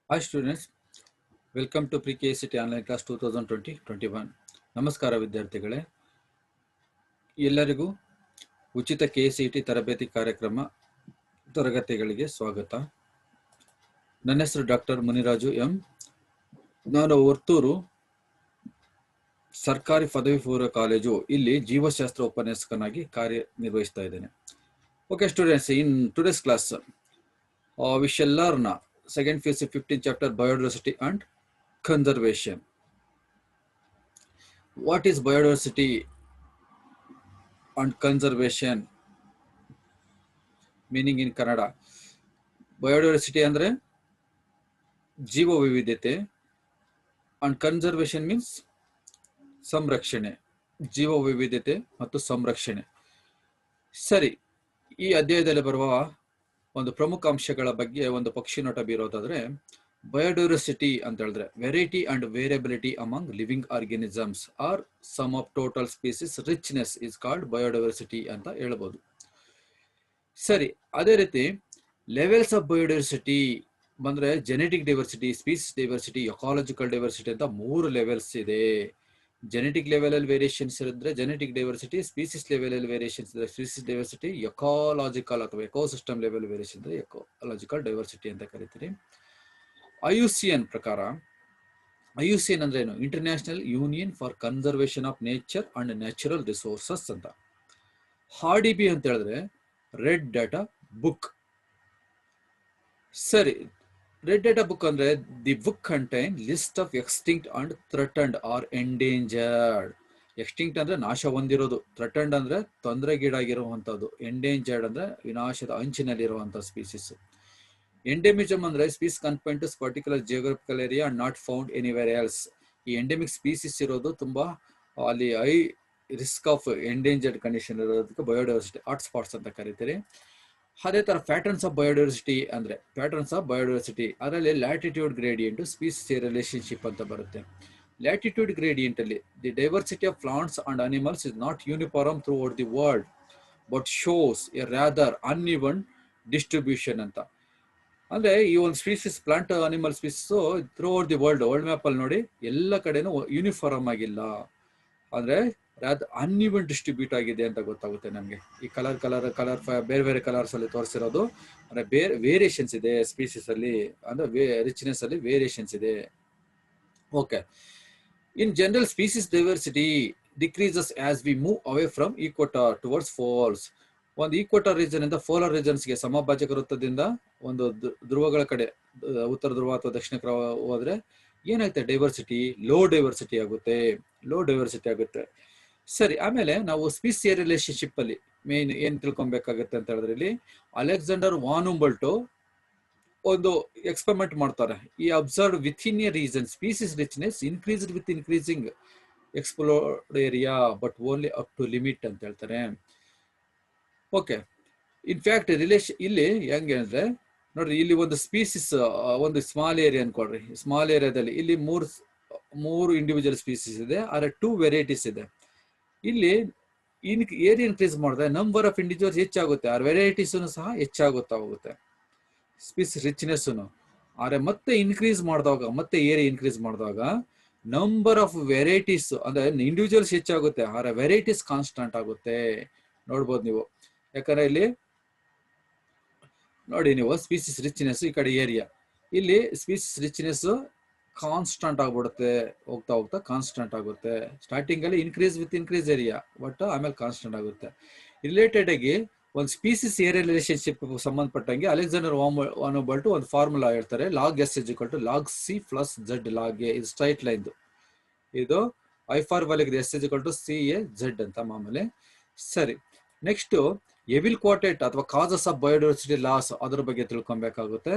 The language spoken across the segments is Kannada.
Hi students, welcome to Pre-KCT Online Class 2020-21. ನಮಸ್ಕಾರ ವಿದ್ಯಾರ್ಥಿಗಳೇ, ಎಲ್ಲರಿಗೂ ಉಚಿತ KCT ತರಬೇತಿ ಕಾರ್ಯಕ್ರಮ ತರಗತಿಗಳಿಗೆ ಸ್ವಾಗತ. ನನ್ನ ಹೆಸರು ಡಾಕ್ಟರ್ ಮುನಿರಾಜು ಎಂ. ನಾನು ವರ್ತೂರು ಸರ್ಕಾರಿ ಪದವಿ ಪೂರ್ವ ಕಾಲೇಜು ಇಲ್ಲಿ ಜೀವಶಾಸ್ತ್ರ ಉಪನ್ಯಾಸಕನಾಗಿ ಕಾರ್ಯನಿರ್ವಹಿಸ್ತಾ ಇದ್ದೇನೆ. Okay students, in today's class we shall learn second phase 15th chapter biodiversity and conservation. What is biodiversity and conservation meaning in Kannada? Biodiversity andre ಜೀವ ವೈವಿಧ್ಯತೆ and conservation means ಸಂರಕ್ಷಣೆ, ಜೀವ ವೈವಿಧ್ಯತೆ ಮತ್ತು ಸಂರಕ್ಷಣೆ. ಸರಿ, ಈ ಅಧ್ಯಾಯದಲ್ಲಿ ಬರುವ ಒಂದು ಪ್ರಮುಖ ಅಂಶಗಳ ಬಗ್ಗೆ ಒಂದು ಪಕ್ಷಿ ನೋಟ ಬೀರೋದಾದ್ರೆ, ಬಯೋಡೈವರ್ಸಿಟಿ ಅಂತ ಹೇಳಿದ್ರೆ variety and variability among living organisms or sum of total species richness is called biodiversity ಅಂತ ಹೇಳ್ಬೋದು. ಸರಿ, ಅದೇ ರೀತಿ ಲೆವೆಲ್ಸ್ ಆಫ್ ಬಯೋಡೈವರ್ಸಿಟಿ ಬಂದ್ರೆ genetic diversity, species diversity, ecological diversity ಅಂತ 3 ಲೆವೆಲ್ಸ್ ಇದೆ. ಜೆನೆಟಿಕ್ ಲೆವೆಲ್ ಅಲ್ಲಿ ವೇರಿಯೇಷನ್ಸ್ ಇದ್ರೆ ಜೆನೆಟಿಕ್ ಡೈವರ್ಸಿಟಿ, ಸ್ಪೀಸಿಸ್ ಲೆವೆಲ್ ಅಲ್ಲಿ ವೇರಿಯೇಷನ್ಸ್ ಇದ್ರೆ ಸ್ಪೀಸಿಸ್ ಡೈವರ್ಸಿಟಿ, ಎಕಾಲಜಿಕಲ್ ಅಥವಾ ಎಕೋಸಿಸ್ಟಮ್ ಲೆವೆಲ್ ವೇರಿಯೇಷನ್ ಇದ್ರೆ ಎಕಾಲಜಿಕಲ್ ಡೈವರ್ಸಿಟಿ ಅಂತ ಕರಿತೀರಿ. ಐಯುಸಿಎನ್ ಪ್ರಕಾರ, ಐಯುಸಿಎನ್ ಅಂದ್ರೆ ಏನು? International union for conservation of nature and natural resources ಅಂತ. ಆರ್ಡಿಬಿ ಅಂತ ಹೇಳಿದ್ರೆ ರೆಡ್ ಡಾಟಾ ಬುಕ್. ಸರಿ, ರೆಡ್ ಡಾಟಾ ಬುಕ್ ಅಂದ್ರೆ the book contain list of extinct and threatened or endangered. Extinct ಅಂದ್ರೆ ನಾಶ ಹೊಂದಿರೋದು, ಥ್ರೆಟನ್ಡ್ ಅಂದ್ರೆ ತೊಂದರೆಗೀಡಾಗಿರುವಂತದ್ದು, ಎಂಡೇಂಜರ್ಡ್ ಅಂದ್ರೆ ವಿನಾಶದ ಅಂಚಿನಲ್ಲಿರುವಂತಹ ಸ್ಪೀಸಿಸ್. ಎಂಡೆಮಿಸಮ್ ಅಂದ್ರೆ species confined to particular geographical area and not found anywhere else. ಈ ಎಂಡೆಮಿಕ್ ಸ್ಪೀಸಿಸ್ ಇರೋದು ತುಂಬಾ ಅಲ್ಲಿ high risk of endangered condition ಇರೋದಕ್ಕೆ ಬಯೋಡೈವರ್ಸಿಟಿ ಹಾಟ್ ಸ್ಪಾಟ್ಸ್ ಅಂತ ಕರೀತೀರಿ. ಅದೇ ತರ ಪ್ಯಾಟರ್ನ್ಸ್ ಆಫ್ ಬಯೋಡೈವರ್ಸಿಟಿ ಅಂದ್ರೆ ಪ್ಯಾಟರ್ನ್ಸ್ ಆಫ್ ಬಯೋಡೈವರ್ಸಿಟಿ, ಅದರಲ್ಲಿ ಲ್ಯಾಟಿಟ್ಯೂಡ್ ಗ್ರೇಡಿಯಂಟ್ ಸ್ಪೀಸಿಸ್ ರಿಲೇಶನ್ಶಿಪ್ ಅಂತ ಬರುತ್ತೆ. ಲ್ಯಾಟಿಟ್ಯೂಡ್ ಗ್ರೇಡಿಯಂಟ್ ಅಲ್ಲಿ the diversity of plants and animals is not uniform throughout the world but shows a rather uneven distribution ಅಂತ. ಅಂದ್ರೆ ಈ ಒಂದು species, plant animal species through out the world map ಅಲ್ಲಿ ನೋಡಿ ಎಲ್ಲ ಕಡೆನೂ ಯೂನಿಫಾರ್ಮ್ ಆಗಿಲ್ಲ, ಅಂದ್ರೆ ಅನ್ಇವನ್ ಡಿಸ್ಟ್ರಿಬ್ಯೂಟ್ ಆಗಿದೆ ಅಂತ ಗೊತ್ತಾಗುತ್ತೆ ನಮ್ಗೆ. ಈ ಕಲರ್ ಬೇರೆ ಬೇರೆ ಕಲರ್ಸ್ ಅಲ್ಲಿ ತೋರಿಸಿರೋದು ಅಂದ್ರೆ ಬೇರೆ ವೇರಿಯೇಷನ್ಸ್ ಇದೆ ಸ್ಪೀಸಿಸ್ ಅಲ್ಲಿ, ಅಂದ್ರೆ ರಿಚ್ನೆಸ್ ಅಲ್ಲಿ ವೇರಿಯೇಷನ್ಸ್ ಇದೆ. Okay, in general species diversity decreases as we move away from equator towards poles. ಒಂದು ಈಕ್ವಟಾರ್ ರೀಜನ್ ಇಂದ ಪೋಲಾರ್ ರೀಜನ್ಸ್ಗೆ, ಸಮಭಾಜಕ ವೃತ್ತದಿಂದ ಒಂದು ಧ್ರುವಗಳ ಕಡೆ, ಉತ್ತರ ಧ್ರುವ ಅಥವಾ ದಕ್ಷಿಣ ಧ್ರುವ ಹೋದ್ರೆ ಏನಾಗುತ್ತೆ? ಡೈವರ್ಸಿಟಿ ಲೋ ಡೈವರ್ಸಿಟಿ ಆಗುತ್ತೆ. ಸರಿ, ಆಮೇಲೆ ನಾವು ಸ್ಪೀಸಿಯರ್ ರಿಲೇಶನ್ಶಿಪ್ ಅಲ್ಲಿ ಮೇನ್ ಏನ್ ತಿಳ್ಕೊಬೇಕಾಗುತ್ತೆ ಅಂತ ಹೇಳಿದ್ರೆ, ಇಲ್ಲಿ ಅಲೆಕ್ಸಾಂಡರ್ ವಾನ್ ಹುಂಬೋಲ್ಟ್ ಒಂದು ಎಕ್ಸ್ಪೆರಿಮೆಂಟ್ ಮಾಡ್ತಾರೆ. ಈ observe with in a region species richness increased with increasing explored area but only up to limit ಅಂತ ಹೇಳ್ತಾರೆ. ಓಕೆ, ಇನ್ಫ್ಯಾಕ್ಟ್ ಇಲ್ಲಿ ಹೆಂಗೆ ಅಂದ್ರೆ ನೋಡ್ರಿ, ಇಲ್ಲಿ ಒಂದು ಸ್ಪೀಸಿಸ್, ಒಂದು ಸ್ಮಾಲ್ ಏರಿಯಾ ಅನ್ಕೊಳ್ರಿ. ಸ್ಮಾಲ್ ಏರಿಯಾದಲ್ಲಿ ಇಲ್ಲಿ ಮೂರು ಇಂಡಿವಿಜುವಲ್ ಸ್ಪೀಸಿಸ್ ಇದೆ, ಆದ್ರೆ 2 ವೆರೈಟೀಸ್ ಇದೆ. ಇಲ್ಲಿ ಏರಿಯಾ ಇನ್ಕ್ರೀಸ್ ಮಾಡಿದ್ರೆ ನಂಬರ್ ಆಫ್ ಇಂಡಿವಿಜುವಲ್ಸ್ ಹೆಚ್ಚಾಗುತ್ತೆ, ಆ ವೆರೈಟೀಸ್ ಸಹ ಹೆಚ್ಚಾಗುತ್ತಾ ಹೋಗುತ್ತೆ, ಸ್ಪೀಸಿಸ್ ರಿಚ್ನೆಸ್. ಆದ್ರೆ ಮತ್ತೆ ಇನ್ಕ್ರೀಸ್ ಮಾಡಿದಾಗ, ಮತ್ತೆ ಏರಿಯಾ ಇನ್ಕ್ರೀಸ್ ಮಾಡಿದಾಗ ನಂಬರ್ ಆಫ್ ವೆರೈಟೀಸ್ ಅಂದ್ರೆ ಇಂಡಿವಿಜುವಲ್ಸ್ ಹೆಚ್ಚಾಗುತ್ತೆ, ಆದ್ರೆ ವೆರೈಟೀಸ್ ಕಾನ್ಸ್ಟಂಟ್ ಆಗುತ್ತೆ. ನೋಡ್ಬೋದು ನೀವು, ಯಾಕಂದ್ರೆ ಇಲ್ಲಿ ನೋಡಿ ನೀವು ಸ್ಪೀಸಿಸ್ ರಿಚ್ನೆಸ್ ಈ ಕಡೆ ಏರಿಯಾ, ಇಲ್ಲಿ ಸ್ಪೀಸಿಸ್ ರಿಚ್ನೆಸ್ ಕಾನ್ಸ್ಟಂಟ್ ಆಗ್ಬಿಡುತ್ತೆ, ಹೋಗ್ತಾ ಹೋಗ್ತಾ ಕಾನ್ಸ್ಟಂಟ್ ಆಗುತ್ತೆ. ಸ್ಟಾರ್ಟಿಂಗ್ ಅಲ್ಲಿ increase with increase area, but ಆಮೇಲೆ ಕಾನ್ಸ್ಟಂಟ್ ಆಗುತ್ತೆ. ರಿಲೇಟೆಡ್ ಆಗಿ ಒಂದು ಸ್ಪೀಸಿಸ್ ಏರಿಯಾ ರಿಲೇಶನ್ಶಿಪ್ ಸಂಬಂಧಪಟ್ಟಂಗೆ ಅಲೆಕ್ಸಾಂಡರ್ ವಾನ್ ಹುಂಬೋಲ್ಟ್ ಒಂದು ಫಾರ್ಮುಲಾ ಹೇಳ್ತಾರೆ, log S is equal to log C plus Z. Log A ಇದು ಸ್ಟ್ರೈಟ್ ಲೈನ್, ಇದು ಐ ಫಾರ್ ವ್ಯಾಲ್ಯೂಗೆ S is equal to C A Z ಅಂತ ಮಾಮೂಲಿ. ಸರಿ, ನೆಕ್ಸ್ಟ್ ಎವಿಲ್ ಕ್ವಾರ್ಟೆಟ್ ಅಥವಾ ಕಾಸಸ್ ಆಫ್ ಬಯೋಡೈವರ್ಸಿಟಿ ಲಾಸ್, ಅದ್ರ ಬಗ್ಗೆ ತಿಳ್ಕೊಬೇಕಾಗುತ್ತೆ.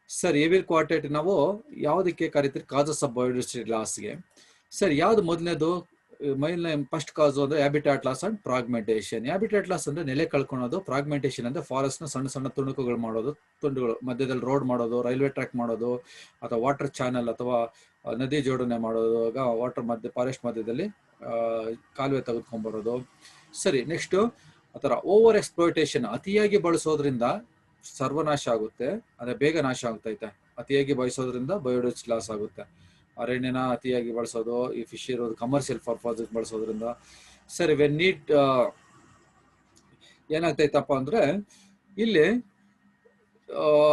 ಸರ್, ಎವಿಲ್ ಕ್ವಾರ್ಟೆಟ್ ನಾವು ಯಾವುದಕ್ಕೆ ಕರಿತೀರಿ? ಕಾಸಸ್ ಆಫ್ ಬಯೋಡೈವರ್ಸಿಟಿ ಲಾಸ್ಗೆ. ಸರ್, ಯಾವ್ದು ಮೊದಲನೇದು? ಫಸ್ಟ್ ಕಾಸು ಅಂದ್ರೆ habitat loss and fragmentation. Habitat loss ಅಂದ್ರೆ ನೆಲೆ ಕಳ್ಕೊಳೋದು, ಫ್ರಾಗ್ಮೆಂಟೇಶನ್ ಅಂದ್ರೆ ಫಾರೆಸ್ಟ್ ನ ಸಣ್ಣ ಸಣ್ಣ ತುಂಡುಗಳು ಮಾಡೋದು, ತುಂಡುಗಳು ಮಧ್ಯದಲ್ಲಿ ರೋಡ್ ಮಾಡೋದು, ರೈಲ್ವೆ ಟ್ರ್ಯಾಕ್ ಮಾಡೋದು, ಅಥವಾ ವಾಟರ್ ಚಾನಲ್ ಅಥವಾ ನದಿ ಜೋಡಣೆ ಮಾಡೋದಾಗ ವಾಟರ್ ಮಧ್ಯ ಫಾರೆಸ್ಟ್ ಮಧ್ಯದಲ್ಲಿ ಕಾಲುವೆ ತೆಗೆದುಕೊಂಡ್ಬರೋದು. ಸರಿ, ನೆಕ್ಸ್ಟ್ ಆತರ ಓವರ್ ಎಕ್ಸ್ಪ್ಲೋಯಿಟೇಷನ್, ಅತಿಯಾಗಿ ಬಳಸೋದ್ರಿಂದ ಸರ್ವನಾಶ ಆಗುತ್ತೆ, ಅಂದ್ರೆ ಬೇಗ ನಾಶ ಆಗ್ತೈತೆ. ಅತಿಯಾಗಿ ಬಳಸೋದ್ರಿಂದ ಬಯೋಡೈವರ್ಸಿಟಿ ಲಾಸ್ ಆಗುತ್ತೆ. ಅರಣ್ಯನ ಅತಿಯಾಗಿ ಬಳಸೋದು, ಈ ಫಿಶ್ ಇರೋದು ಕಮರ್ಷಿಯಲ್ ಪರ್ಪಸ್ ಬಳಸೋದ್ರಿಂದ. ಸರಿ, ವೆನ್ ನೀಟ್ ಏನಾಗ್ತೈತಪ್ಪ ಅಂದ್ರೆ ಇಲ್ಲಿ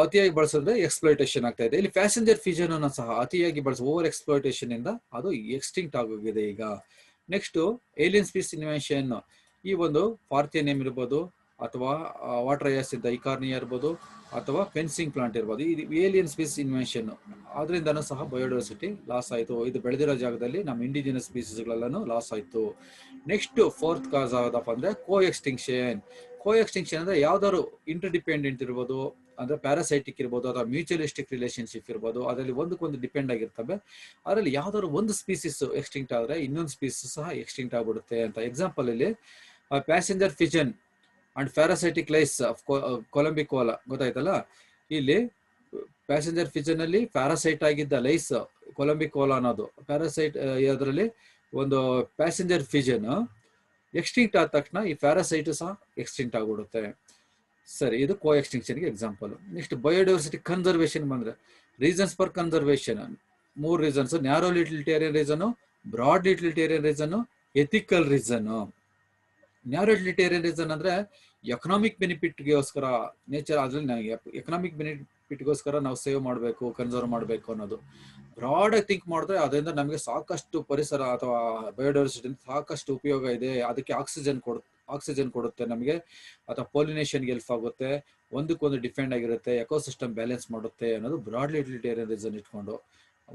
ಅತಿಯಾಗಿ ಬಳಸಿದ್ರೆ ಎಕ್ಸ್ಪ್ಲೋಟೇಷನ್ ಆಗ್ತಾ ಇದೆ. ಇಲ್ಲಿ ಪ್ಯಾಸೆಂಜರ್ ಫಿಶನ್ ಅನ್ನು ಸಹ ಅತಿಯಾಗಿ ಬಳಸ ಓವರ್ ಎಕ್ಸ್ಪ್ಲೋಟೇಷನ್ ಇಂದ ಅದು ಎಕ್ಸ್ಟಿಂಕ್ಟ್ ಆಗೋಗಿದೆ ಈಗ. Next alien species invention. ಈ ಒಂದು ಪಾರ್ಥಿಯನಿಯಂ ಇರ್ಬೋದು, ಅಥವಾ ವಾಟರ್ ಐಯಾಸ್ ಇದ್ದ ಇಕಾರ್ನಿಯಾ ಇರ್ಬೋದು, ಅಥವಾ ಫೆನ್ಸಿಂಗ್ ಪ್ಲಾಂಟ್ ಇರ್ಬೋದು. ಇದು ಏಲಿಯನ್ ಸ್ಪೀಸ್ ಇನ್ವೆನ್ಷನ್, ಅದರಿಂದನೂ ಸಹ ಬಯೋಡೈವರ್ಸಿಟಿ ಲಾಸ್ ಆಯಿತು. ಇದು ಬೆಳೆದಿರೋ ಜಾಗದಲ್ಲಿ ನಮ್ಮ ಇಂಡಿಜಿನಸ್ ಸ್ಪೀಸೀಸ್ಗಳೆಲ್ಲನೂ ಲಾಸ್ ಆಯಿತು. ನೆಕ್ಸ್ಟ್ ಫೋರ್ತ್ ಕಾಸ್ ಯಾವುದಪ್ಪ ಅಂದರೆ ಕೋ ಎಕ್ಸ್ಟಿಂಕ್ಷನ್. ಕೋ ಎಕ್ಸ್ಟಿಂಕ್ಷನ್ ಅಂದರೆ ಯಾವ್ದಾದ್ರು ಇಂಟರ್ ಡಿಪೆಂಡೆಂಟ್ ಇರ್ಬೋದು, ಅಂದ್ರೆ ಪ್ಯಾರಾಸೈಟಿಕ್ ಇರ್ಬೋದು, ಅಥವಾ ಮ್ಯೂಚುವಲಿಸ್ಟಿಕ್ ರಿಲೇಶನ್ಶಿಪ್ ಇರ್ಬೋದು, ಅದರಲ್ಲಿ ಒಂದಕ್ಕೊಂದು ಡಿಪೆಂಡ್ ಆಗಿರ್ತವೆ. ಅದರಲ್ಲಿ ಯಾವ್ದಾದ್ರು ಒಂದು ಸ್ಪೀಸೀಸ್ ಎಕ್ಸ್ಟಿಂಕ್ಟ್ ಆದರೆ ಇನ್ನೊಂದು ಸ್ಪೀಸೀಸ್ ಸಹ ಎಕ್ಸ್ಟಿಂಕ್ಟ್ ಆಗ್ಬಿಡುತ್ತೆ ಅಂತ. ಎಕ್ಸಾಂಪಲ್ ಇಲ್ಲಿ passenger pigeon and parasitic lice of Columbicola ಗೊತ್ತಾಯ್ತಲ್ಲ. ಇಲ್ಲಿ ಪ್ಯಾಸೆಂಜರ್ ಫಿಜನ್ ಅಲ್ಲಿ ಪ್ಯಾರಾಸೈಟ್ ಆಗಿದ್ದ ಲೈಸ್ ಕೊಲಂಬಿಕೋಲಾ ಅನ್ನೋದು ಪ್ಯಾರಾಸೈಟ್, ಅದರಲ್ಲಿ ಒಂದು ಪ್ಯಾಸೆಂಜರ್ ಫಿಜನ್ ಎಕ್ಸ್ಟಿಂಕ್ಟ್ ಆದ ತಕ್ಷಣ ಈ ಪ್ಯಾರಾಸೈಟ್ ಸಹ ಎಕ್ಸ್ಟಿಂಕ್ಟ್ ಆಗ್ಬಿಡುತ್ತೆ. ಸರಿ, ಇದು ಕೋ ಎಕ್ಸ್ಟಿಂಕ್ಷನ್ಗೆ ಎಕ್ಸಾಂಪಲ್. ನೆಕ್ಸ್ಟ್ ಬಯೋಡೈವರ್ಸಿಟಿ ಕನ್ಸರ್ವೇಷನ್ ಬಂದ್ರೆ reasons for conservation 3 reasons: narrow utilitarian reason, broad utilitarian reason, ethical reason. Narrow utilitarian reason ಅಂದ್ರೆ ಎಕನಾಮಿಕ್ ಬೆನಿಫಿಟ್ಗೋಸ್ಕರ, ನೇಚರ್ ಅದ್ರಲ್ಲಿ ಎಕನಾಮಿಕ್ ಬೆನಿಫಿಟ್ಗೋಸ್ಕರ ನಾವು ಸೇವ್ ಮಾಡಬೇಕು, ಕನ್ಸರ್ವ್ ಮಾಡಬೇಕು ಅನ್ನೋದು. ಬ್ರಾಡ್ ಆಗಿ ಥಿಂಕ್ ಮಾಡಿದ್ರೆ ಅದರಿಂದ ನಮಗೆ ಸಾಕಷ್ಟು ಪರಿಸರ ಅಥವಾ ಬಯೋಡೈವರ್ಸಿಟಿ ಸಾಕಷ್ಟು ಉಪಯೋಗ ಇದೆ. ಅದಕ್ಕೆ ಆಕ್ಸಿಜನ್ ಕೊಡುತ್ತೆ ನಮಗೆ, ಅಥವಾ ಪೋಲಿನೇಷನ್ಗೆ ಹೆಲ್ಪ್ ಆಗುತ್ತೆ, ಒಂದಕ್ಕೊಂದು ಡಿಫೆಂಡ್ ಆಗಿರುತ್ತೆ, ಎಕೋಸಿಸ್ಟಮ್ ಬ್ಯಾಲೆನ್ಸ್ ಮಾಡುತ್ತೆ ಅನ್ನೋದು ಬ್ರಾಡ್ ಯುಟಿಲಿಟೇರಿಯನ್ ರೀಸನ್ ಇಟ್ಕೊಂಡು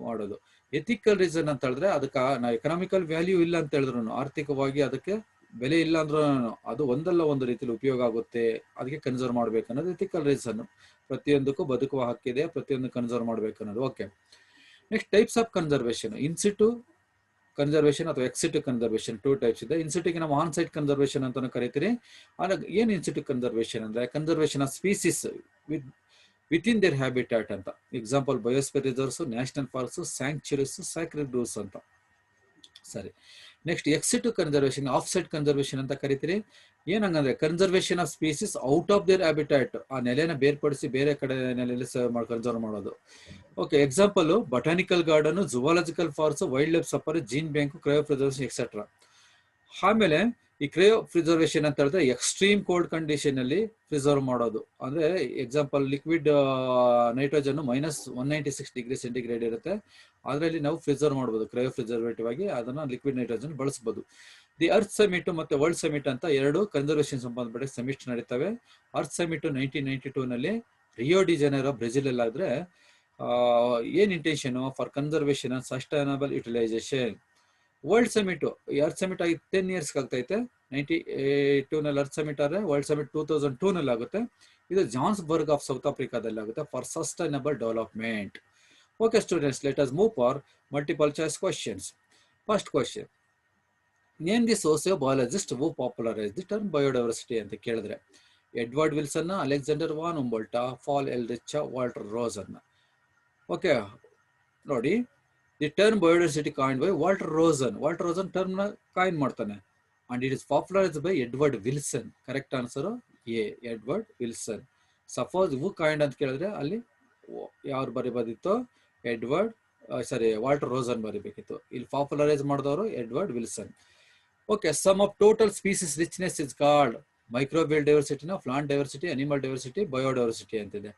ಮಾಡೋದು. ಎಥಿಕಲ್ ರೀಸನ್ ಅಂತ ಹೇಳಿದ್ರೆ ಅದಕ್ಕೆ ನಾವು ಎಕನಾಮಿಕಲ್ ವ್ಯಾಲ್ಯೂ ಇಲ್ಲ ಅಂತ ಹೇಳಿದ್ರು, ಆರ್ಥಿಕವಾಗಿ ಅದಕ್ಕೆ ಬೆಲೆ ಇಲ್ಲ ಅಂದ್ರೂ ಅದು ಒಂದಲ್ಲ ಒಂದು ರೀತಿಯಲ್ಲಿ ಉಪಯೋಗ ಆಗುತ್ತೆ, ಅದಕ್ಕೆ ಕನ್ಸರ್ವ್ ಮಾಡ್ಬೇಕು ಅನ್ನೋದು ಎಥಿಕಲ್ ರೀಸನ್. ಪ್ರತಿಯೊಂದಕ್ಕೂ ಬದುಕುವ ಹಕ್ಕಿದೆ, ಪ್ರತಿಯೊಂದು ಕನ್ಸರ್ವ್ ಮಾಡ್ಬೇಕು ಅನ್ನೋದು. Okay, next types of conservation. In situ conservation ಅಥವಾ ಎಕ್ಸಿಟು ಕನ್ಸರ್ವೇಷನ್ 2 ಟೈಪ್ಸ್ ಇದೆ. ಇನ್ಸಿಟಿಗೆ ನಾವು ಆನ್ ಸೈಟ್ ಕನ್ಸರ್ವೇಷನ್ ಅಂತಾನು ಕರಿತೀರಿ. ಏನ್ ಇನ್ಸಿಟು ಕನ್ಸರ್ವೇಷನ್ ಅಂದ್ರೆ conservation of species within their habitat ಅಂತ. Example biosphere reserves, national parks, sanctuaries, sacred groves ಅಂತ. ಸರಿ, next ex situ conservation off site conservation ಅಂತ ಕರಿತೀರಿ. ಏನಂಗಂದ್ರೆ conservation of species out of their habitat, ಆ ನೆಲೆನ ಬೇರ್ಪಡಿಸಿ ಬೇರೆ ಕಡೆ ನೆಲೆಯಲ್ಲಿ ಕನ್ಸರ್ವ್ ಮಾಡೋದು. Okay, example botanical garden, zoological farms, wild life safari, gene bank, cryo preservation etcetera. ಆಮೇಲೆ ಈ ಕ್ರಯೋ ಪ್ರಿಸರ್ವೇಷನ್ ಅಂತ ಹೇಳಿದ್ರೆ ಎಕ್ಸ್ಟ್ರೀಮ್ ಕೋಲ್ಡ್ ಕಂಡೀಷನ್ ಅಲ್ಲಿ ಪ್ರಿಸರ್ವ್ ಮಾಡೋದು. ಅಂದ್ರೆ example liquid nitrogen -196 degree centigrade ಇರುತ್ತೆ, ಅದರಲ್ಲಿ ನಾವು ಪ್ರಿಸರ್ವ್ ಮಾಡಬಹುದು ಕ್ರಯೋ ಪ್ರಿಸರ್ವೇಟಿವ್ ಆಗಿ, ಅದನ್ನ ಲಿಕ್ವಿಡ್ ನೈಟ್ರೋಜನ್ ಬಳಸಬಹುದು. ದಿ ಅರ್ತ್ ಸಮಿಟ್ ಮತ್ತೆ ವರ್ಲ್ಡ್ ಸಮಿಟ್ ಅಂತ 2 ಕನ್ಸರ್ವೇಷನ್ ಸಂಬಂಧಪಟ್ಟ ಸಮಿಟ್ ನಡೀತವೆ. ಅರ್ತ್ ಸಮಿಟ್ 1992 ನಲ್ಲಿ ರಿಯೋ ಡಿ ಜನೈರೋ ಬ್ರೆಜಿಲ್ ಅಲ್ಲಿ ಆದ್ರೆ ಏನ್ intention for conservation and sustainable utilisation. World summit, earth summit ಆಗಿ 10 ಇಯರ್ಸ್ ಆಗ್ತೈತೆ. 92 ನಲ್ಲಿ ಅರ್ತ್ ಸಮಿಟ್ ಆದ್ರೆ ವರ್ಲ್ಡ್ ಸಮಿಟ್ 2002 ನಲ್ಲಿ ಆಗುತ್ತೆ. ಇದು ಜಾನ್ಸ್ಬರ್ಗ್ ಆಫ್ ಸೌತ್ ಆಫ್ರಿಕಾದಲ್ಲಿ ಆಗುತ್ತೆ for sustainable development. Okay students, let us move for multiple choice questions. First question, name the sociobiologist who popularise the term biodiversity ಅಂತ ಕೇಳಿದ್ರೆ Edward Wilson, Alexander von Humboldt, Paul Ehrlich, Walter Rosen. Okay ನೋಡಿ, the term biodiversity coined by Walter Rosen. Walter Rosen term ನ ಕಾಯಿನ್ ಮಾಡ್ತಾನೆ and it is popularised by Edward Wilson. Correct answer A, Edward Wilson. Suppose who coined ಅಂತ ಕೇಳಿದ್ರೆ ಅಲ್ಲಿ ಯಾರು ಬರಿಬೋದಿತ್ತು? ವಾಲ್ಟರ್ ರೋಸನ್ ಬರಿಬೇಕಿತ್ತು. ಇಲ್ಲಿ ಪಾಪ್ಯುಲರೈಸ್ ಮಾಡಿದವರು Edward Wilson. Okay, sum of total species richness is called microbial ಡೈವರ್ಸಿಟಿನ, plant diversity, animal diversity, biodiversity ಅಂತಿದೆ.